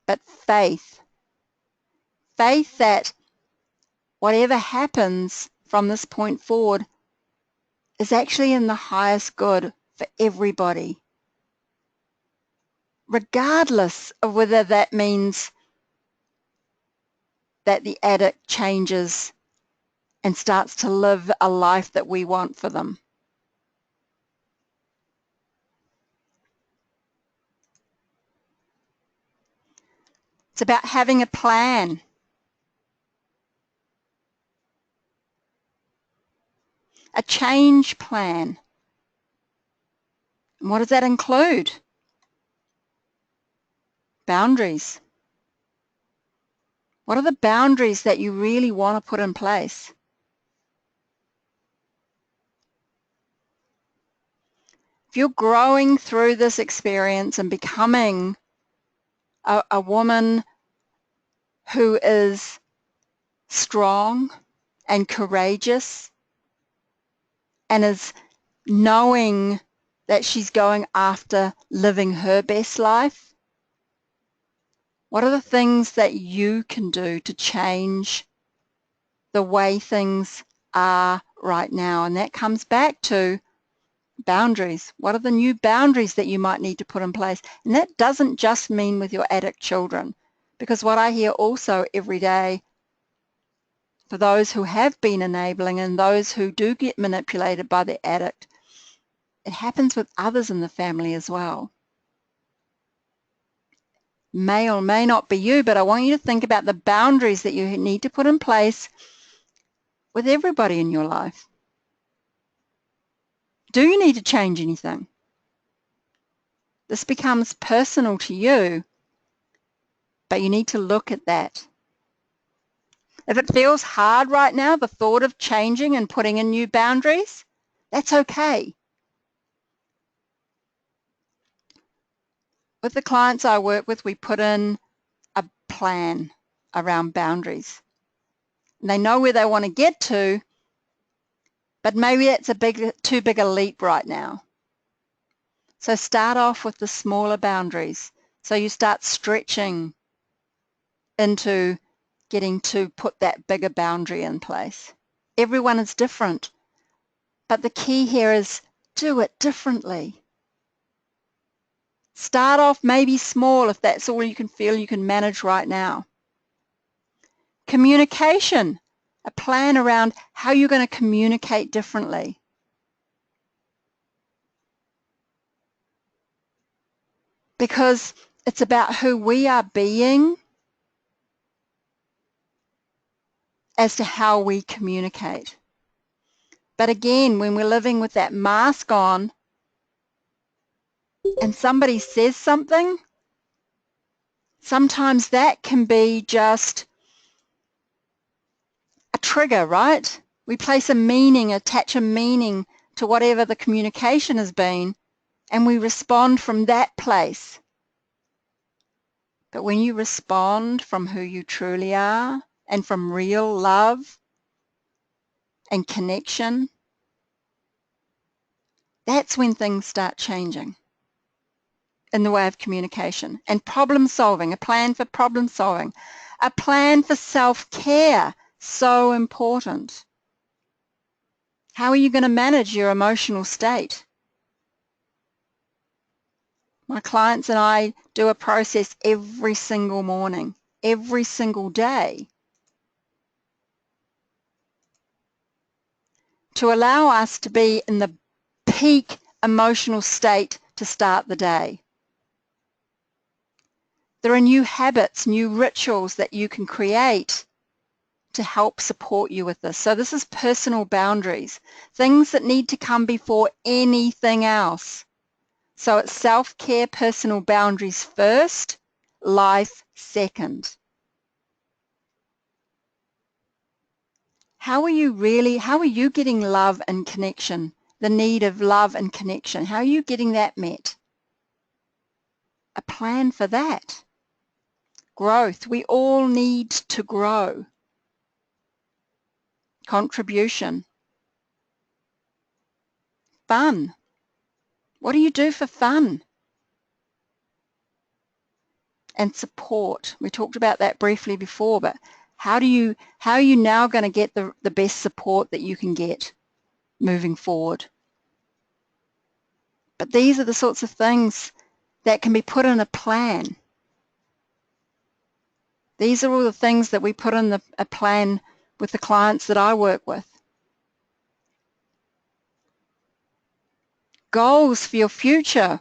But faith that whatever happens from this point forward is actually in the highest good for everybody, regardless of whether that means that the addict changes and starts to live a life that we want for them. It's about having a plan. A change plan. And what does that include? Boundaries. What are the boundaries that you really want to put in place? if you're growing through this experience and becoming a woman who is strong and courageous and is knowing that she's going after living her best life, what are the things that you can do to change the way things are right now? And that comes back to boundaries. What are the new boundaries that you might need to put in place? And that doesn't just mean with your addict children, because what I hear also every day for those who have been enabling and those who do get manipulated by the addict, it happens with others in the family as well. May or may not be you, but I want you to think about the boundaries that you need to put in place with everybody in your life. Do you need to change anything? This becomes personal to you, but you need to look at that. If it feels hard right now, the thought of changing and putting in new boundaries, that's okay. With the clients I work with, we put in a plan around boundaries. And they know where they want to get to, but maybe it's too big a leap right now. So start off with the smaller boundaries. So you start stretching into getting to put that bigger boundary in place. Everyone is different, but the key here is do it differently. Start off maybe small if that's all you can feel you can manage right now. Communication, a plan around how you're going to communicate differently. Because it's about who we are being as to how we communicate. But again, when we're living with that mask on and somebody says something, sometimes that can be just a trigger, right? We place a meaning, attach a meaning to whatever the communication has been, and we respond from that place. But when you respond from who you truly are and from real love and connection, that's when things start changing in the way of communication. And problem solving, a plan for problem solving, a plan for self-care, so important. How are you going to manage your emotional state? My clients and I do a process every single morning, every single day, to allow us to be in the peak emotional state to start the day. There are new habits, new rituals that you can create to help support you with this. So this is personal boundaries, things that need to come before anything else. So it's self-care, personal boundaries first, life second. How are you getting love and connection, the need of love and connection? How are you getting that met? A plan for that. Growth. We all need to grow. Contribution. Fun. What do you do for fun? And support. We talked about that briefly before, but how are you now going to get the best support that you can get moving forward? But these are the sorts of things that can be put in a plan. These are all the things that we put in a plan with the clients that I work with. Goals for your future.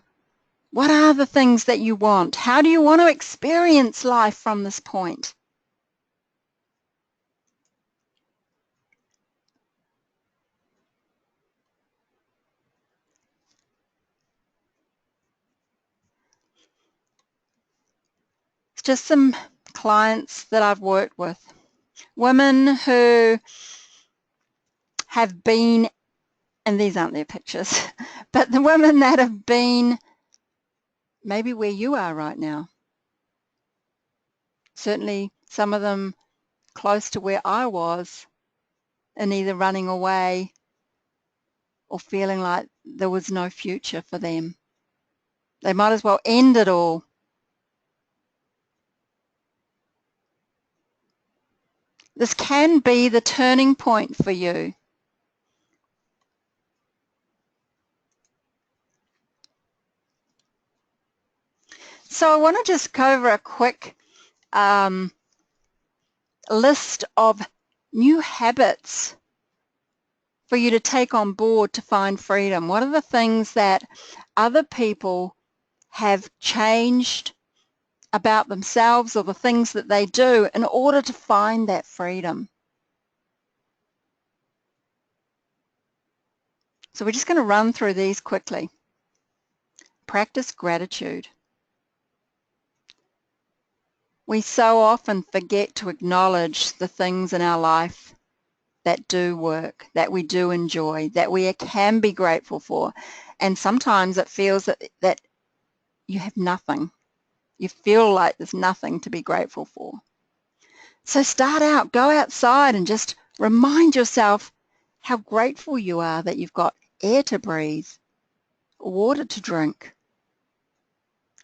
What are the things that you want? How do you want to experience life from this point? It's just some clients that I've worked with. Women who have been and these aren't their pictures, but the women that have been maybe where you are right now. Certainly some of them close to where I was, and either running away or feeling like there was no future for them. They might as well end it all. This can be the turning point for you. So I want to just go over a quick list of new habits for you to take on board to find freedom. What are the things that other people have changed about themselves or the things that they do in order to find that freedom? So we're just going to run through these quickly. Practice gratitude. We so often forget to acknowledge the things in our life that do work, that we do enjoy, that we can be grateful for. And sometimes it feels that you have nothing. You feel like there's nothing to be grateful for. So start out, go outside and just remind yourself how grateful you are that you've got air to breathe, water to drink,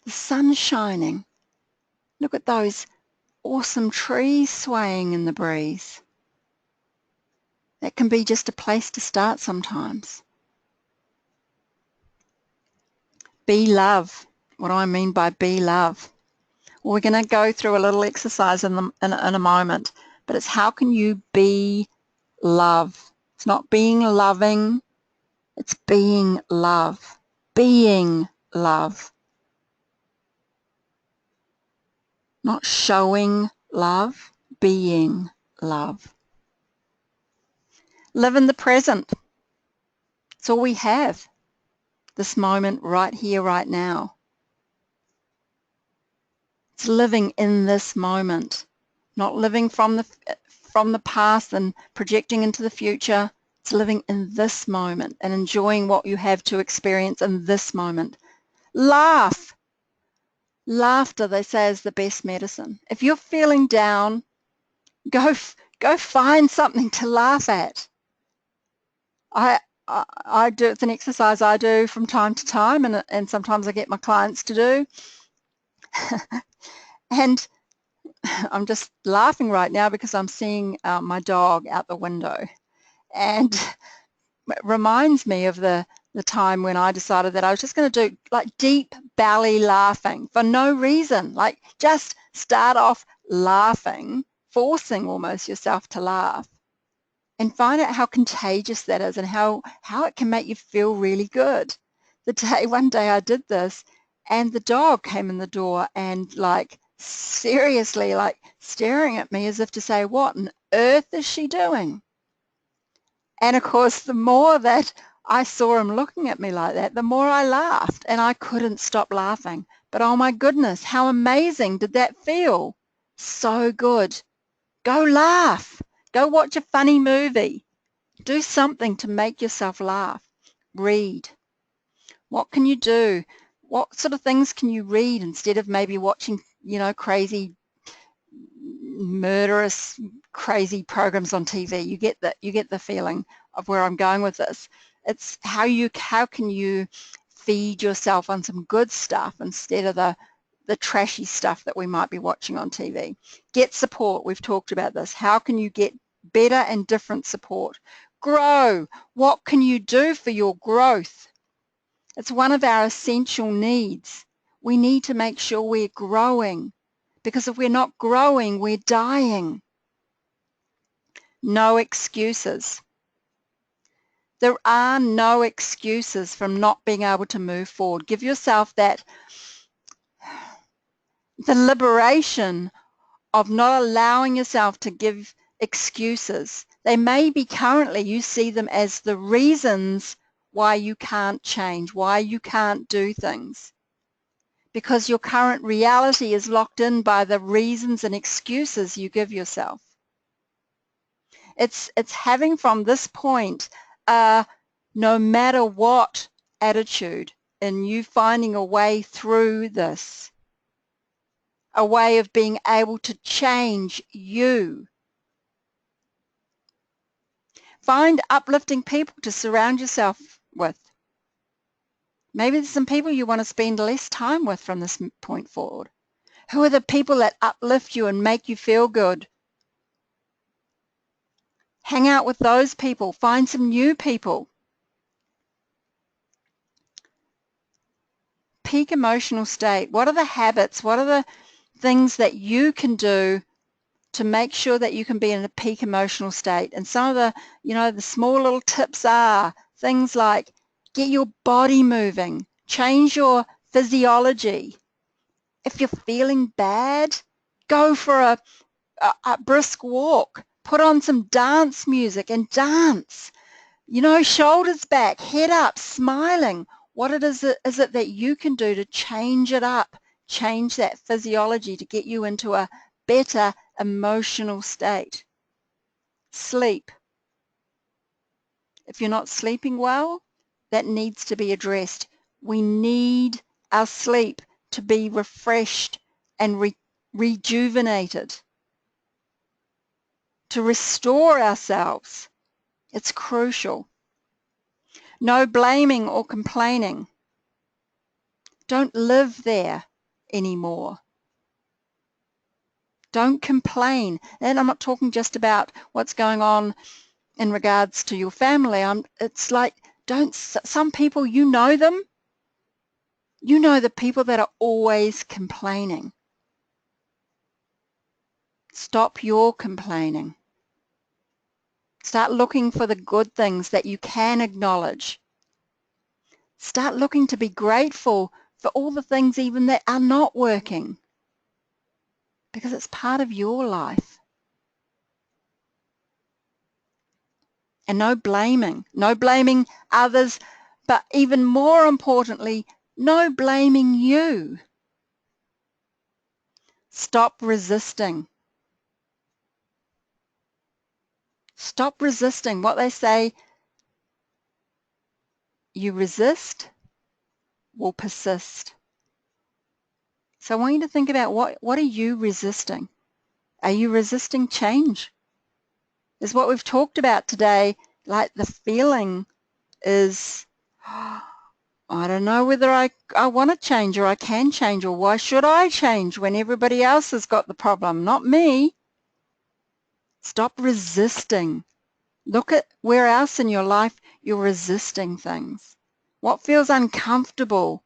the sun shining. Look at those awesome trees swaying in the breeze. That can be just a place to start sometimes. Be love. What do I mean by be love? Well, we're going to go through a little exercise in a moment, but it's how can you be love? It's not being loving, it's being love. Being love. Not showing love, being love. Live in the present. It's all we have. This moment right here, right now. It's living in this moment, not living from the past and projecting into the future. It's living in this moment and enjoying what you have to experience in this moment. Laugh. Laughter, they say, is the best medicine. If you're feeling down, go find something to laugh at. I do, it's an exercise I do from time to time, and sometimes I get my clients to do. And I'm just laughing right now because I'm seeing my dog out the window, and it reminds me of the time when I decided that I was just going to do like deep belly laughing for no reason, like just start off laughing, forcing almost yourself to laugh, and find out how contagious that is and how it can make you feel really good. One day I did this, and the dog came in the door and like seriously like staring at me as if to say, what on earth is she doing? And of course, the more that I saw him looking at me like that, the more I laughed, and I couldn't stop laughing. But oh my goodness, how amazing did that feel? So good. Go laugh. Go watch a funny movie. Do something to make yourself laugh. Read. What can you do? What sort of things can you read instead of maybe watching, crazy, murderous, crazy programs on TV? You get the feeling of where I'm going with this. It's how can you feed yourself on some good stuff instead of the trashy stuff that we might be watching on TV. Get support. We've talked about this. How can you get better and different support? Grow. What can you do for your growth? It's one of our essential needs. We need to make sure we're growing, because if we're not growing, we're dying. No excuses. There are no excuses from not being able to move forward. Give yourself the liberation of not allowing yourself to give excuses. They may be currently, you see them as the reasons why you can't change, why you can't do things, because your current reality is locked in by the reasons and excuses you give yourself. It's having from this point a no matter what attitude, in you finding a way through this, a way of being able to change you. Find uplifting people to surround yourself with. Maybe there's some people you want to spend less time with from this point forward. Who are the people that uplift you and make you feel good? Hang out with those people. Find some new people. Peak emotional state. What are the habits? What are the things that you can do to make sure that you can be in a peak emotional state? And some of the, the small little tips are things like get your body moving, change your physiology. If you're feeling bad, go for a brisk walk. Put on some dance music and dance. Shoulders back, head up, smiling. What is it that you can do to change it up, change that physiology to get you into a better emotional state? Sleep. If you're not sleeping well, that needs to be addressed. We need our sleep to be refreshed and rejuvenated, to restore ourselves. It's crucial. No blaming or complaining. Don't live there anymore. Don't complain. And I'm not talking just about what's going on in regards to your family. It's like, some people, you know them. You know the people that are always complaining. Stop your complaining. Start looking for the good things that you can acknowledge. Start looking to be grateful for all the things even that are not working, because it's part of your life. And no blaming others, but even more importantly, no blaming you. Stop resisting. Stop resisting. What they say, you resist will persist. So I want you to think about what are you resisting? Are you resisting change? Is what we've talked about today, like the feeling is, I don't know whether I want to change or I can change, or why should I change when everybody else has got the problem, not me? Stop resisting. Look at where else in your life you're resisting things. What feels uncomfortable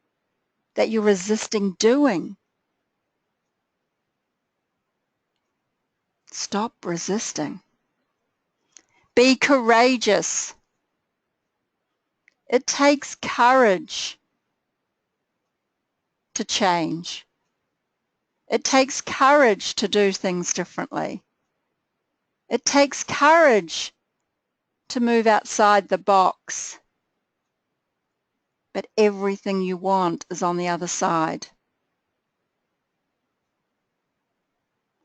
that you're resisting doing? Stop resisting. Be courageous. It takes courage to change. It takes courage to do things differently. It takes courage to move outside the box. But everything you want is on the other side.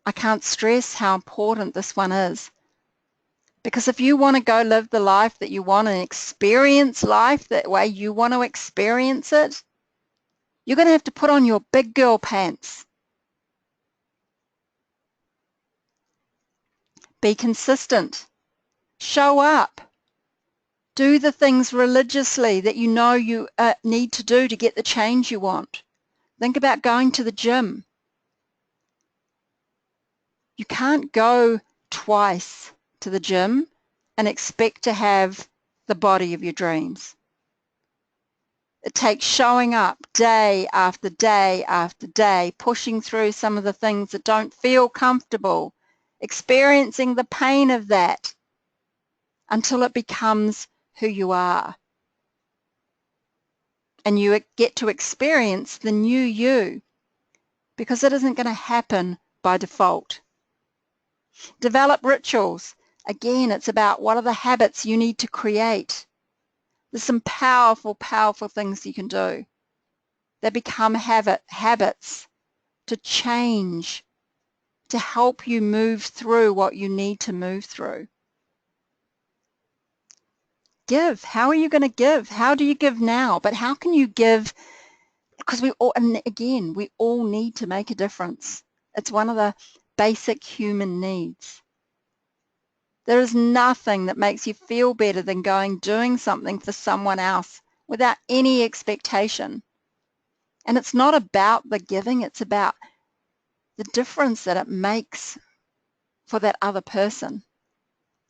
I can't stress how important this one is. Because if you want to go live the life that you want and experience life that way you want to experience it, you're going to have to put on your big girl pants. Be consistent. Show up. Do the things religiously that you know you need to do to get the change you want. Think about going to the gym. You can't go twice to the gym and expect to have the body of your dreams. It takes showing up day after day after day, pushing through some of the things that don't feel comfortable, experiencing the pain of that until it becomes who you are. And you get to experience the new you, because it isn't going to happen by default. Develop rituals. Again, it's about what are the habits you need to create. There's some powerful, powerful things you can do. They become habits to change, to help you move through what you need to move through. give? How are you going to give? How do you give now? But how can you give? Because we all, and again, we all need to make a difference. It's one of the basic human needs. There is nothing that makes you feel better than doing something for someone else without any expectation. And it's not about the giving, it's about the difference that it makes for that other person.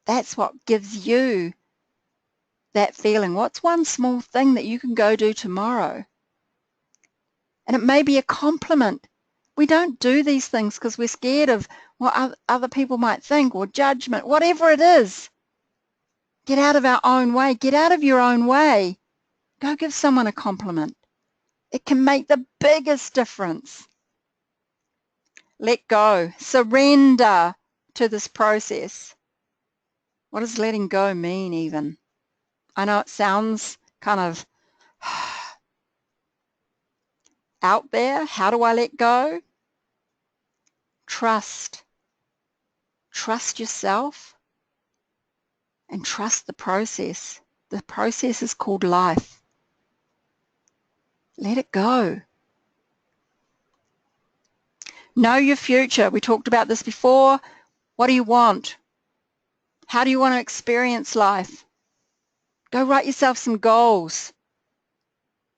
That's what gives you that feeling. What's one small thing that you can go do tomorrow? And it may be a compliment. We don't do these things because we're scared of what other people might think or judgment, whatever it is. Get out of our own way. Get out of your own way. Go give someone a compliment. It can make the biggest difference. Let go. Surrender to this process. What does letting go mean even? I know it sounds kind of out there. How do I let go? Trust. Trust yourself and trust the process. The process is called life. Let it go. Know your future. We talked about this before. What do you want? How do you want to experience life? Go write yourself some goals.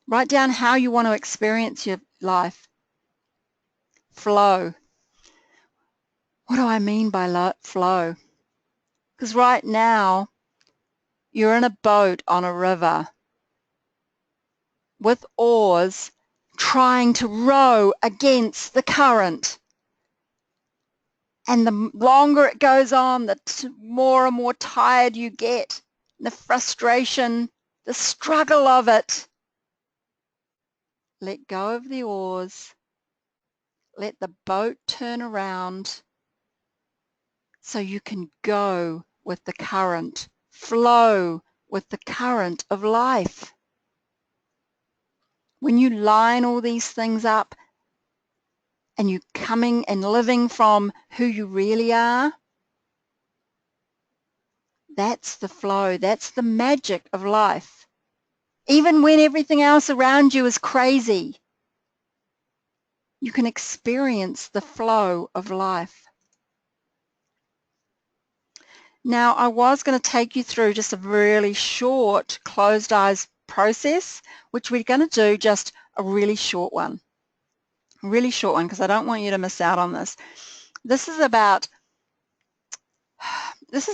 Write down how you want to experience your life. Flow. What do I mean by flow? Because right now, you're in a boat on a river with oars trying to row against the current. And the longer it goes on, the more and more tired you get. The frustration, the struggle of it. Let go of the oars. Let the boat turn around so you can go with the current, flow with the current of life. When you line all these things up and you're coming and living from who you really are, that's the flow, that's the magic of life. Even when everything else around you is crazy, you can experience the flow of life. Now, I was going to take you through just a really short closed eyes process, which we're going to do just a really short one. Really short one, because I don't want you to miss out on this. This has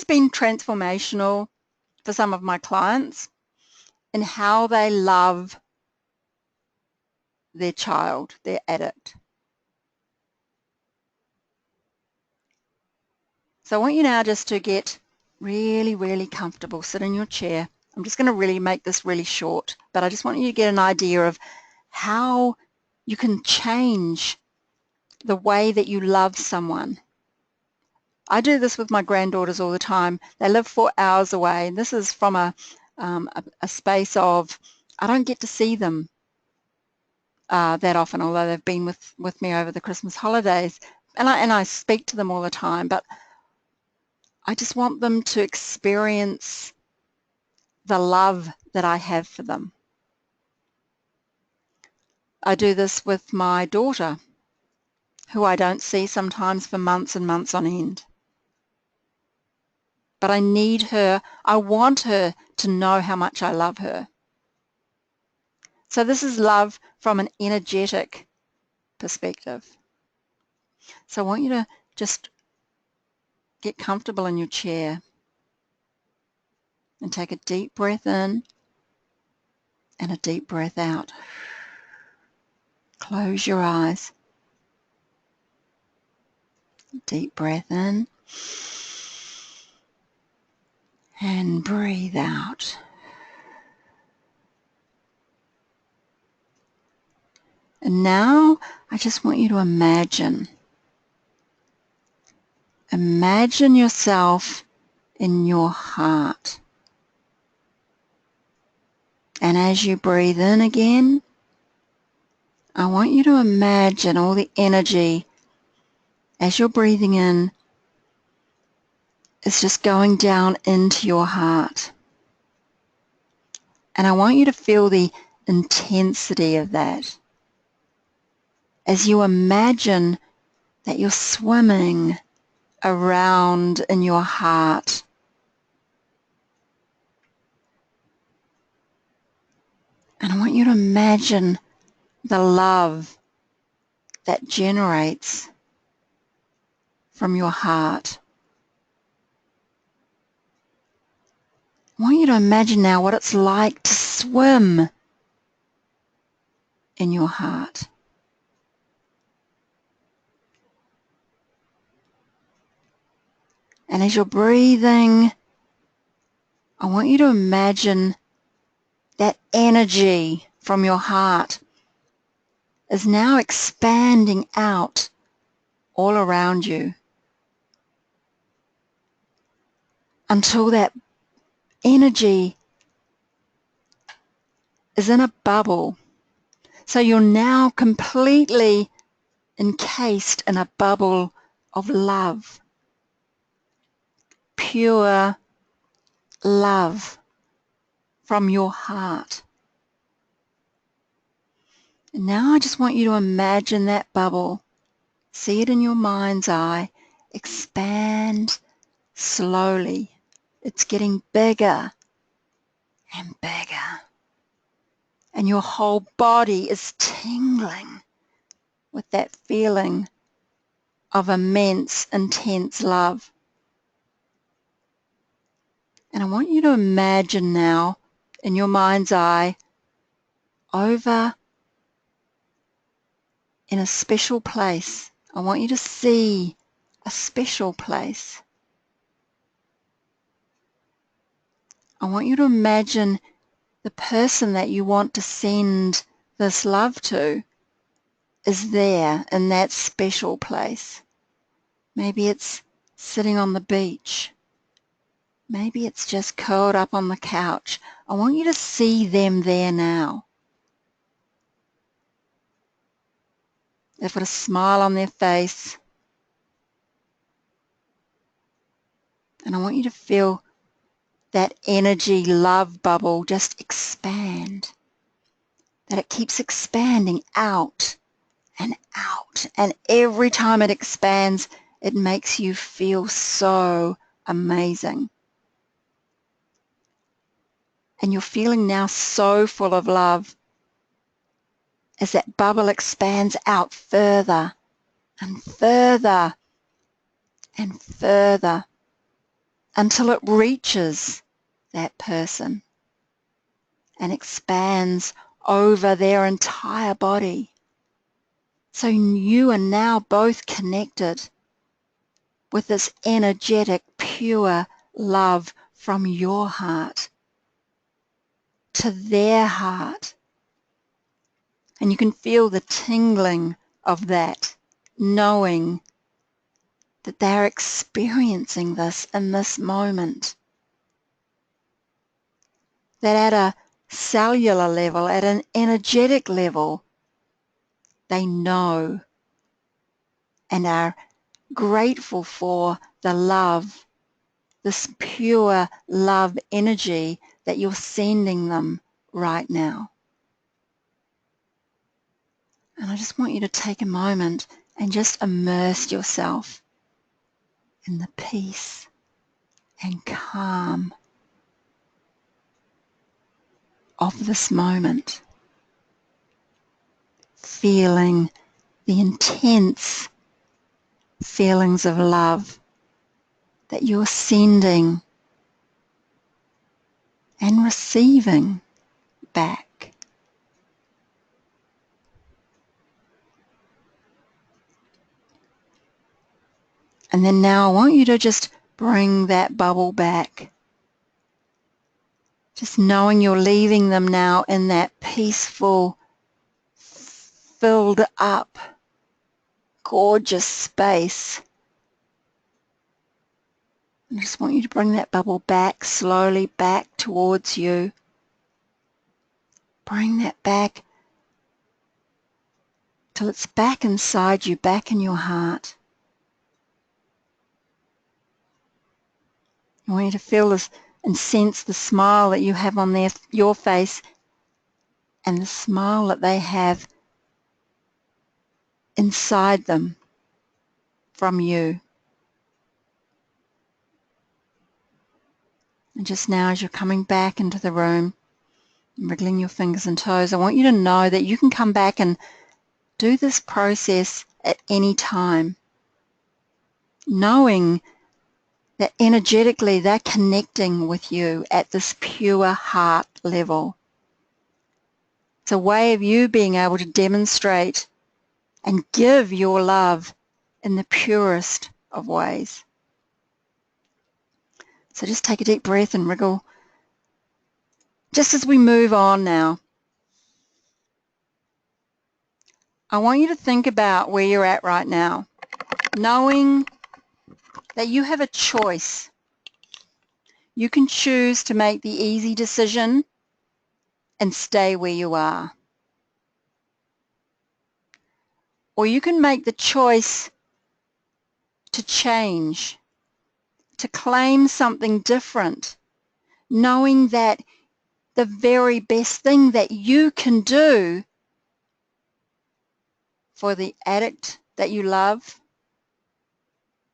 been transformational for some of my clients in how they love their child, their addict. So I want you now just to get really, really comfortable. Sit in your chair. I'm just going to really make this really short, but I just want you to get an idea of how you can change the way that you love someone. I do this with my granddaughters all the time. They live 4 hours away, and this is from a space of I don't get to see them that often, although they've been with me over the Christmas holidays, and I speak to them all the time, but I just want them to experience the love that I have for them. I do this with my daughter, who I don't see sometimes for months and months on end. But I need her, I want her to know how much I love her. So this is love from an energetic perspective. So I want you to just get comfortable in your chair and take a deep breath in and a deep breath out. Close your eyes. Deep breath in and breathe out. And now I just want you to imagine yourself in your heart. And as you breathe in again, I want you to imagine all the energy as you're breathing in is just going down into your heart. And I want you to feel the intensity of that as you imagine that you're swimming around in your heart. And I want you to imagine the love that generates from your heart. I want you to imagine now what it's like to swim in your heart. And as you're breathing, I want you to imagine that energy from your heart is now expanding out all around you until that energy is in a bubble. So you're now completely encased in a bubble of love, pure love from your heart. And now I just want you to imagine that bubble, see it in your mind's eye, expand slowly. It's getting bigger and bigger. And your whole body is tingling with that feeling of immense, intense love. And I want you to imagine now in your mind's eye over in a special place. I want you to see a special place. I want you to imagine the person that you want to send this love to is there in that special place. Maybe it's sitting on the beach. Maybe it's just curled up on the couch. I want you to see them there now. They've got a smile on their face. And I want you to feel that energy love bubble just expand. That it keeps expanding out and out. And every time it expands, it makes you feel so amazing. And you're feeling now so full of love as that bubble expands out further and further and further until it reaches that person and expands over their entire body. So you are now both connected with this energetic, pure love from your heart to their heart. And you can feel the tingling of that, knowing that they're experiencing this in this moment. That at a cellular level, at an energetic level, they know and are grateful for the love, this pure love energy that you're sending them right now. And I just want you to take a moment and just immerse yourself in the peace and calm of this moment, feeling the intense feelings of love that you're sending and receiving back. And then now I want you to just bring that bubble back. Just knowing you're leaving them now in that peaceful, filled up, gorgeous space. I just want you to bring that bubble back, slowly back towards you. Bring that back till it's back inside you, back in your heart. I want you to feel this and sense the smile that you have on your face and the smile that they have inside them from you. And just now, as you're coming back into the room, wriggling your fingers and toes, I want you to know that you can come back and do this process at any time, knowing that energetically they're connecting with you at this pure heart level. It's a way of you being able to demonstrate and give your love in the purest of ways. So just take a deep breath and wriggle. Just as we move on now, I want you to think about where you're at right now, knowing that you have a choice. You can choose to make the easy decision and stay where you are. Or you can make the choice to change, to claim something different, knowing that the very best thing that you can do for the addict that you love,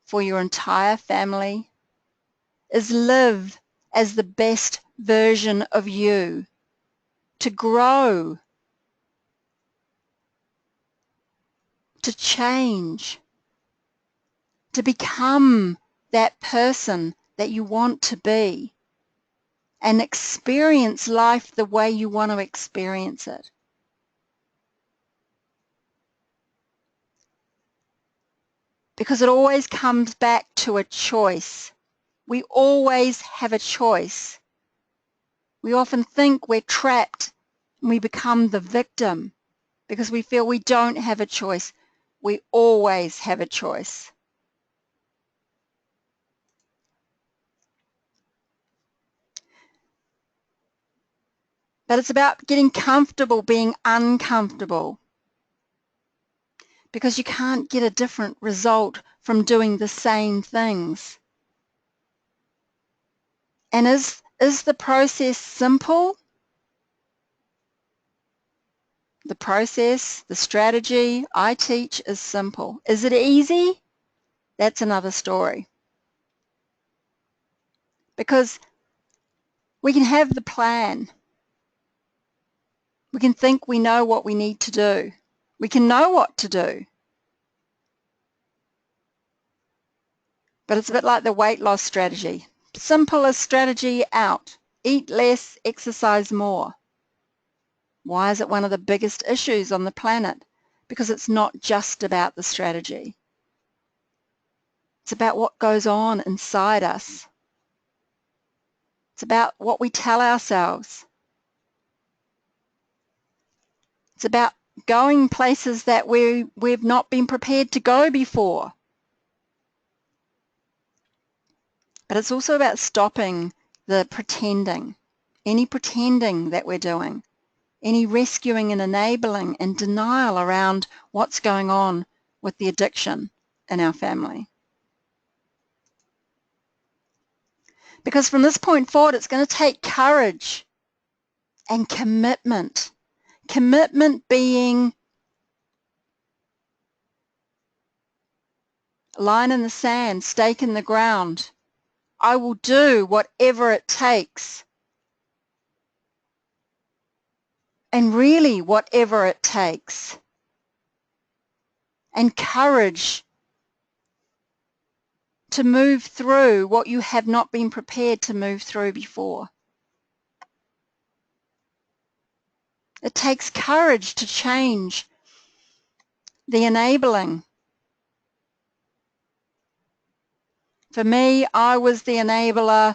for your entire family, is live as the best version of you, to grow, to change, to become that person that you want to be and experience life the way you want to experience it. Because it always comes back to a choice. We always have a choice. We often think we're trapped and we become the victim because we feel we don't have a choice. We always have a choice. But it's about getting comfortable being uncomfortable, because you can't get a different result from doing the same things. And is the process simple? The process, the strategy I teach is simple. Is it easy? That's another story. Because we can have the plan. We can think we know what we need to do. We can know what to do. But it's a bit like the weight loss strategy. Simplest strategy out. Eat less, exercise more. Why is it one of the biggest issues on the planet? Because it's not just about the strategy. It's about what goes on inside us. It's about what we tell ourselves. It's about going places that we've not been prepared to go before. But it's also about stopping the pretending, any pretending that we're doing, any rescuing and enabling and denial around what's going on with the addiction in our family. Because from this point forward, it's going to take courage and commitment. Commitment being line in the sand, stake in the ground. I will do whatever it takes. And really whatever it takes. And courage to move through what you have not been prepared to move through before. It takes courage to change the enabling. For me, I was the enabler.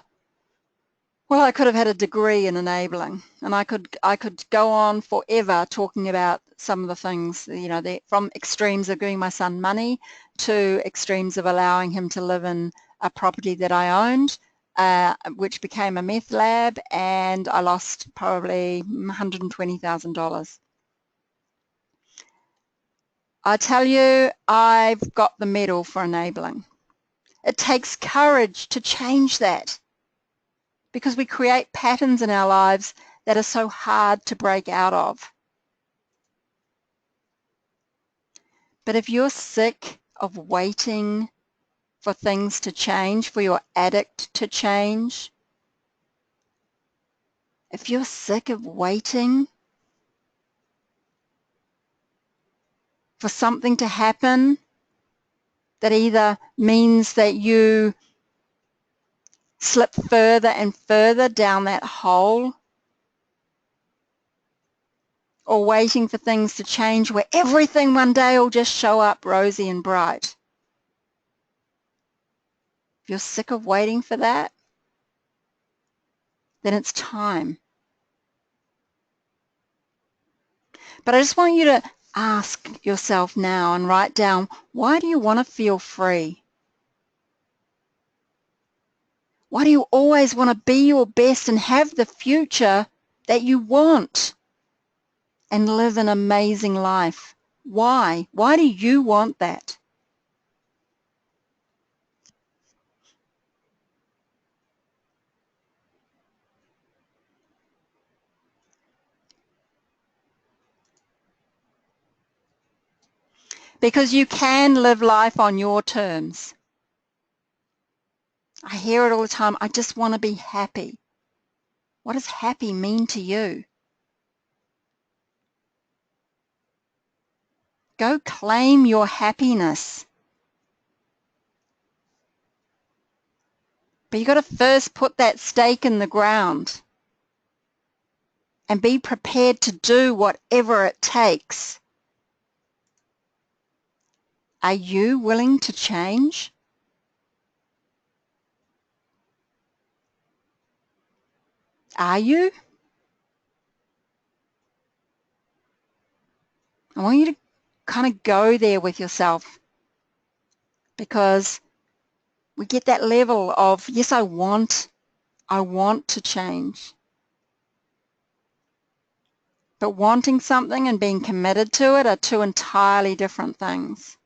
Well, I could have had a degree in enabling, and I could go on forever talking about some of the things, you know, from extremes of giving my son money to extremes of allowing him to live in a property that I owned, which became a meth lab, and I lost probably $120,000. I tell you, I've got the medal for enabling. It takes courage to change that, because we create patterns in our lives that are so hard to break out of. But if you're sick of waiting for things to change, for your addict to change, if you're sick of waiting for something to happen that either means that you slip further and further down that hole, or waiting for things to change where everything one day will just show up rosy and bright. If you're sick of waiting for that, then it's time. But I just want you to ask yourself now and write down, why do you want to feel free? Why do you always want to be your best and have the future that you want and live an amazing life? Why? Why do you want that? Because you can live life on your terms. I hear it all the time, I just want to be happy. What does happy mean to you? Go claim your happiness. But you've got to first put that stake in the ground and be prepared to do whatever it takes. Are you willing to change? Are you? I want you to kind of go there with yourself, because we get that level of, yes, I want to change. But wanting something and being committed to it are two entirely different things.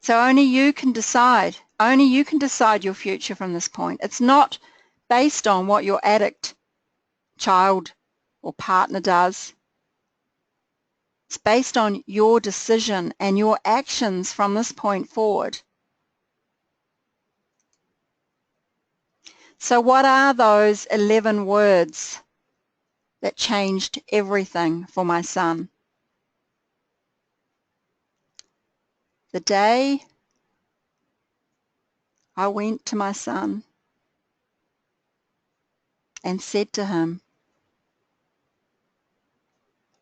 So only you can decide. Only you can decide your future from this point. It's not based on what your addict child or partner does. It's based on your decision and your actions from this point forward. So what are those 11 words that changed everything for my son? The day I went to my son and said to him,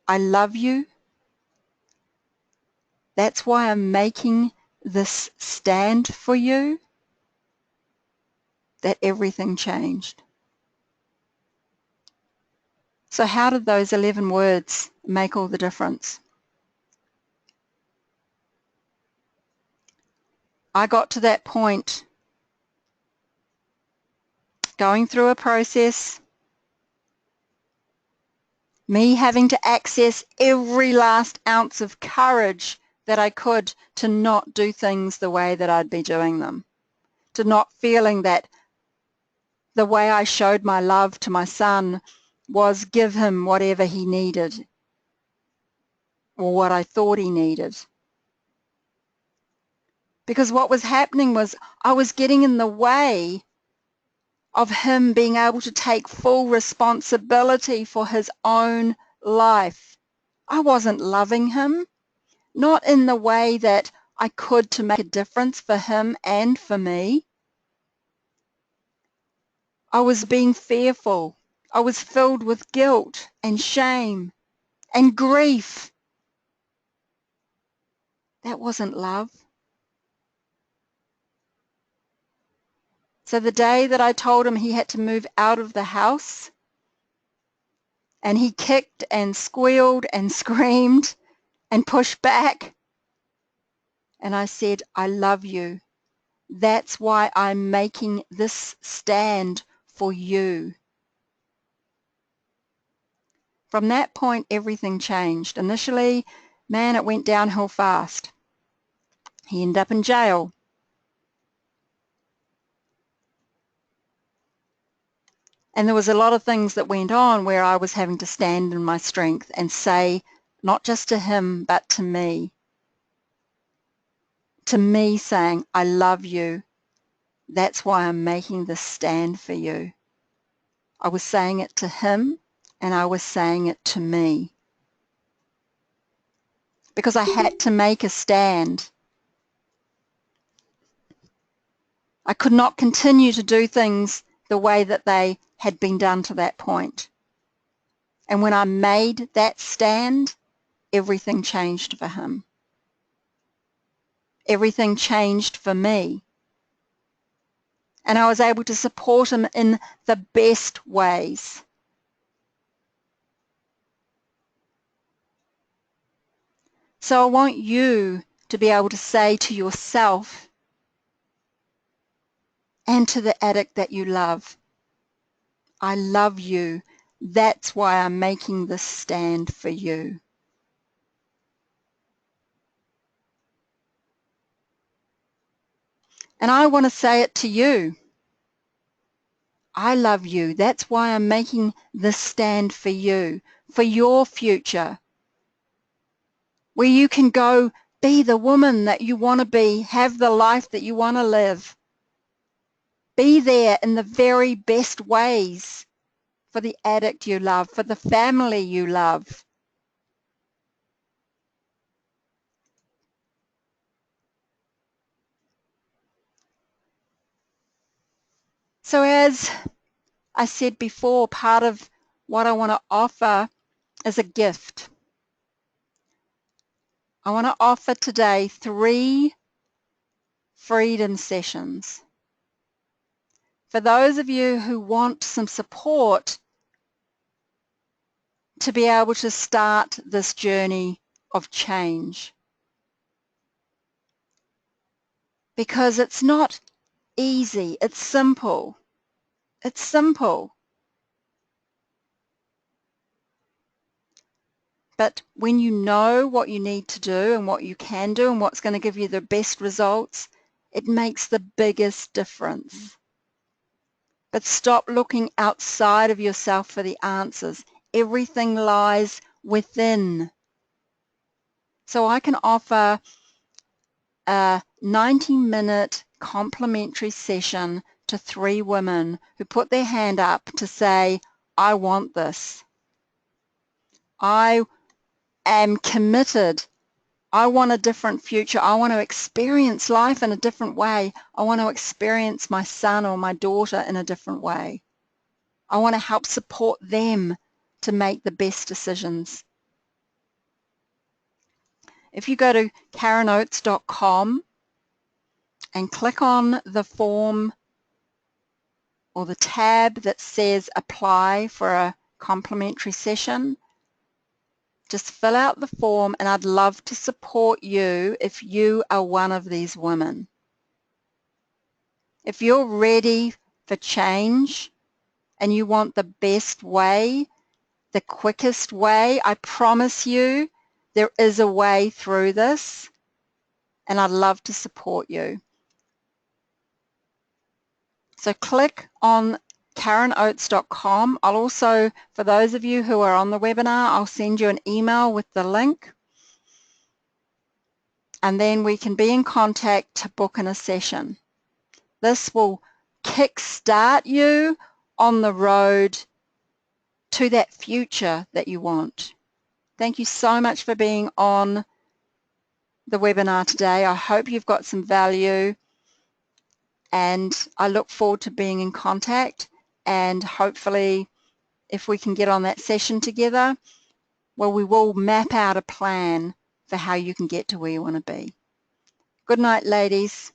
I love you. That's why I'm making this stand for you, that everything changed. So how did those 11 words make all the difference? I got to that point going through a process, me having to access every last ounce of courage that I could to not do things the way that I'd be doing them, to not feeling that the way I showed my love to my son was give him whatever he needed or what I thought he needed. Because what was happening was I was getting in the way of him being able to take full responsibility for his own life. I wasn't loving him, not in the way that I could to make a difference for him and for me. I was being fearful. I was filled with guilt and shame and grief. That wasn't love. So the day that I told him he had to move out of the house, and he kicked and squealed and screamed and pushed back, and I said, I love you. That's why I'm making this stand for you. From that point, everything changed. Initially, man, it went downhill fast. He ended up in jail. And there was a lot of things that went on where I was having to stand in my strength and say, not just to him, but to me saying, I love you. That's why I'm making this stand for you. I was saying it to him and I was saying it to me. Because I had to make a stand. I could not continue to do things the way that they had been done to that point. And when I made that stand, everything changed for him. Everything changed for me. And I was able to support him in the best ways. So I want you to be able to say to yourself and to the addict that you love, I love you. That's why I'm making this stand for you. And I want to say it to you. I love you. That's why I'm making this stand for you, for your future, where you can go be the woman that you want to be, have the life that you want to live. Be there in the very best ways for the addict you love, for the family you love. So as I said before, part of what I want to offer is a gift. I want to offer today 3 freedom sessions. For those of you who want some support to be able to start this journey of change. Because it's not easy, it's simple. It's simple. But when you know what you need to do and what you can do and what's going to give you the best results, it makes the biggest difference. But stop looking outside of yourself for the answers. Everything lies within. So I can offer a 90-minute complimentary session to 3 women who put their hand up to say, I want this. I am committed. I want a different future. I want to experience life in a different way. I want to experience my son or my daughter in a different way. I want to help support them to make the best decisions. If you go to KarenOates.com and click on the form or the tab that says apply for a complimentary session, just fill out the form and I'd love to support you if you are one of these women. If you're ready for change and you want the best way, the quickest way, I promise you there is a way through this and I'd love to support you. So click on KarenOates.com. I'll also, for those of you who are on the webinar, I'll send you an email with the link and then we can be in contact to book in a session. This will kickstart you on the road to that future that you want. Thank you so much for being on the webinar today. I hope you've got some value and I look forward to being in contact, and hopefully if we can get on that session together, well, we will map out a plan for how you can get to where you want to be. Good night, ladies.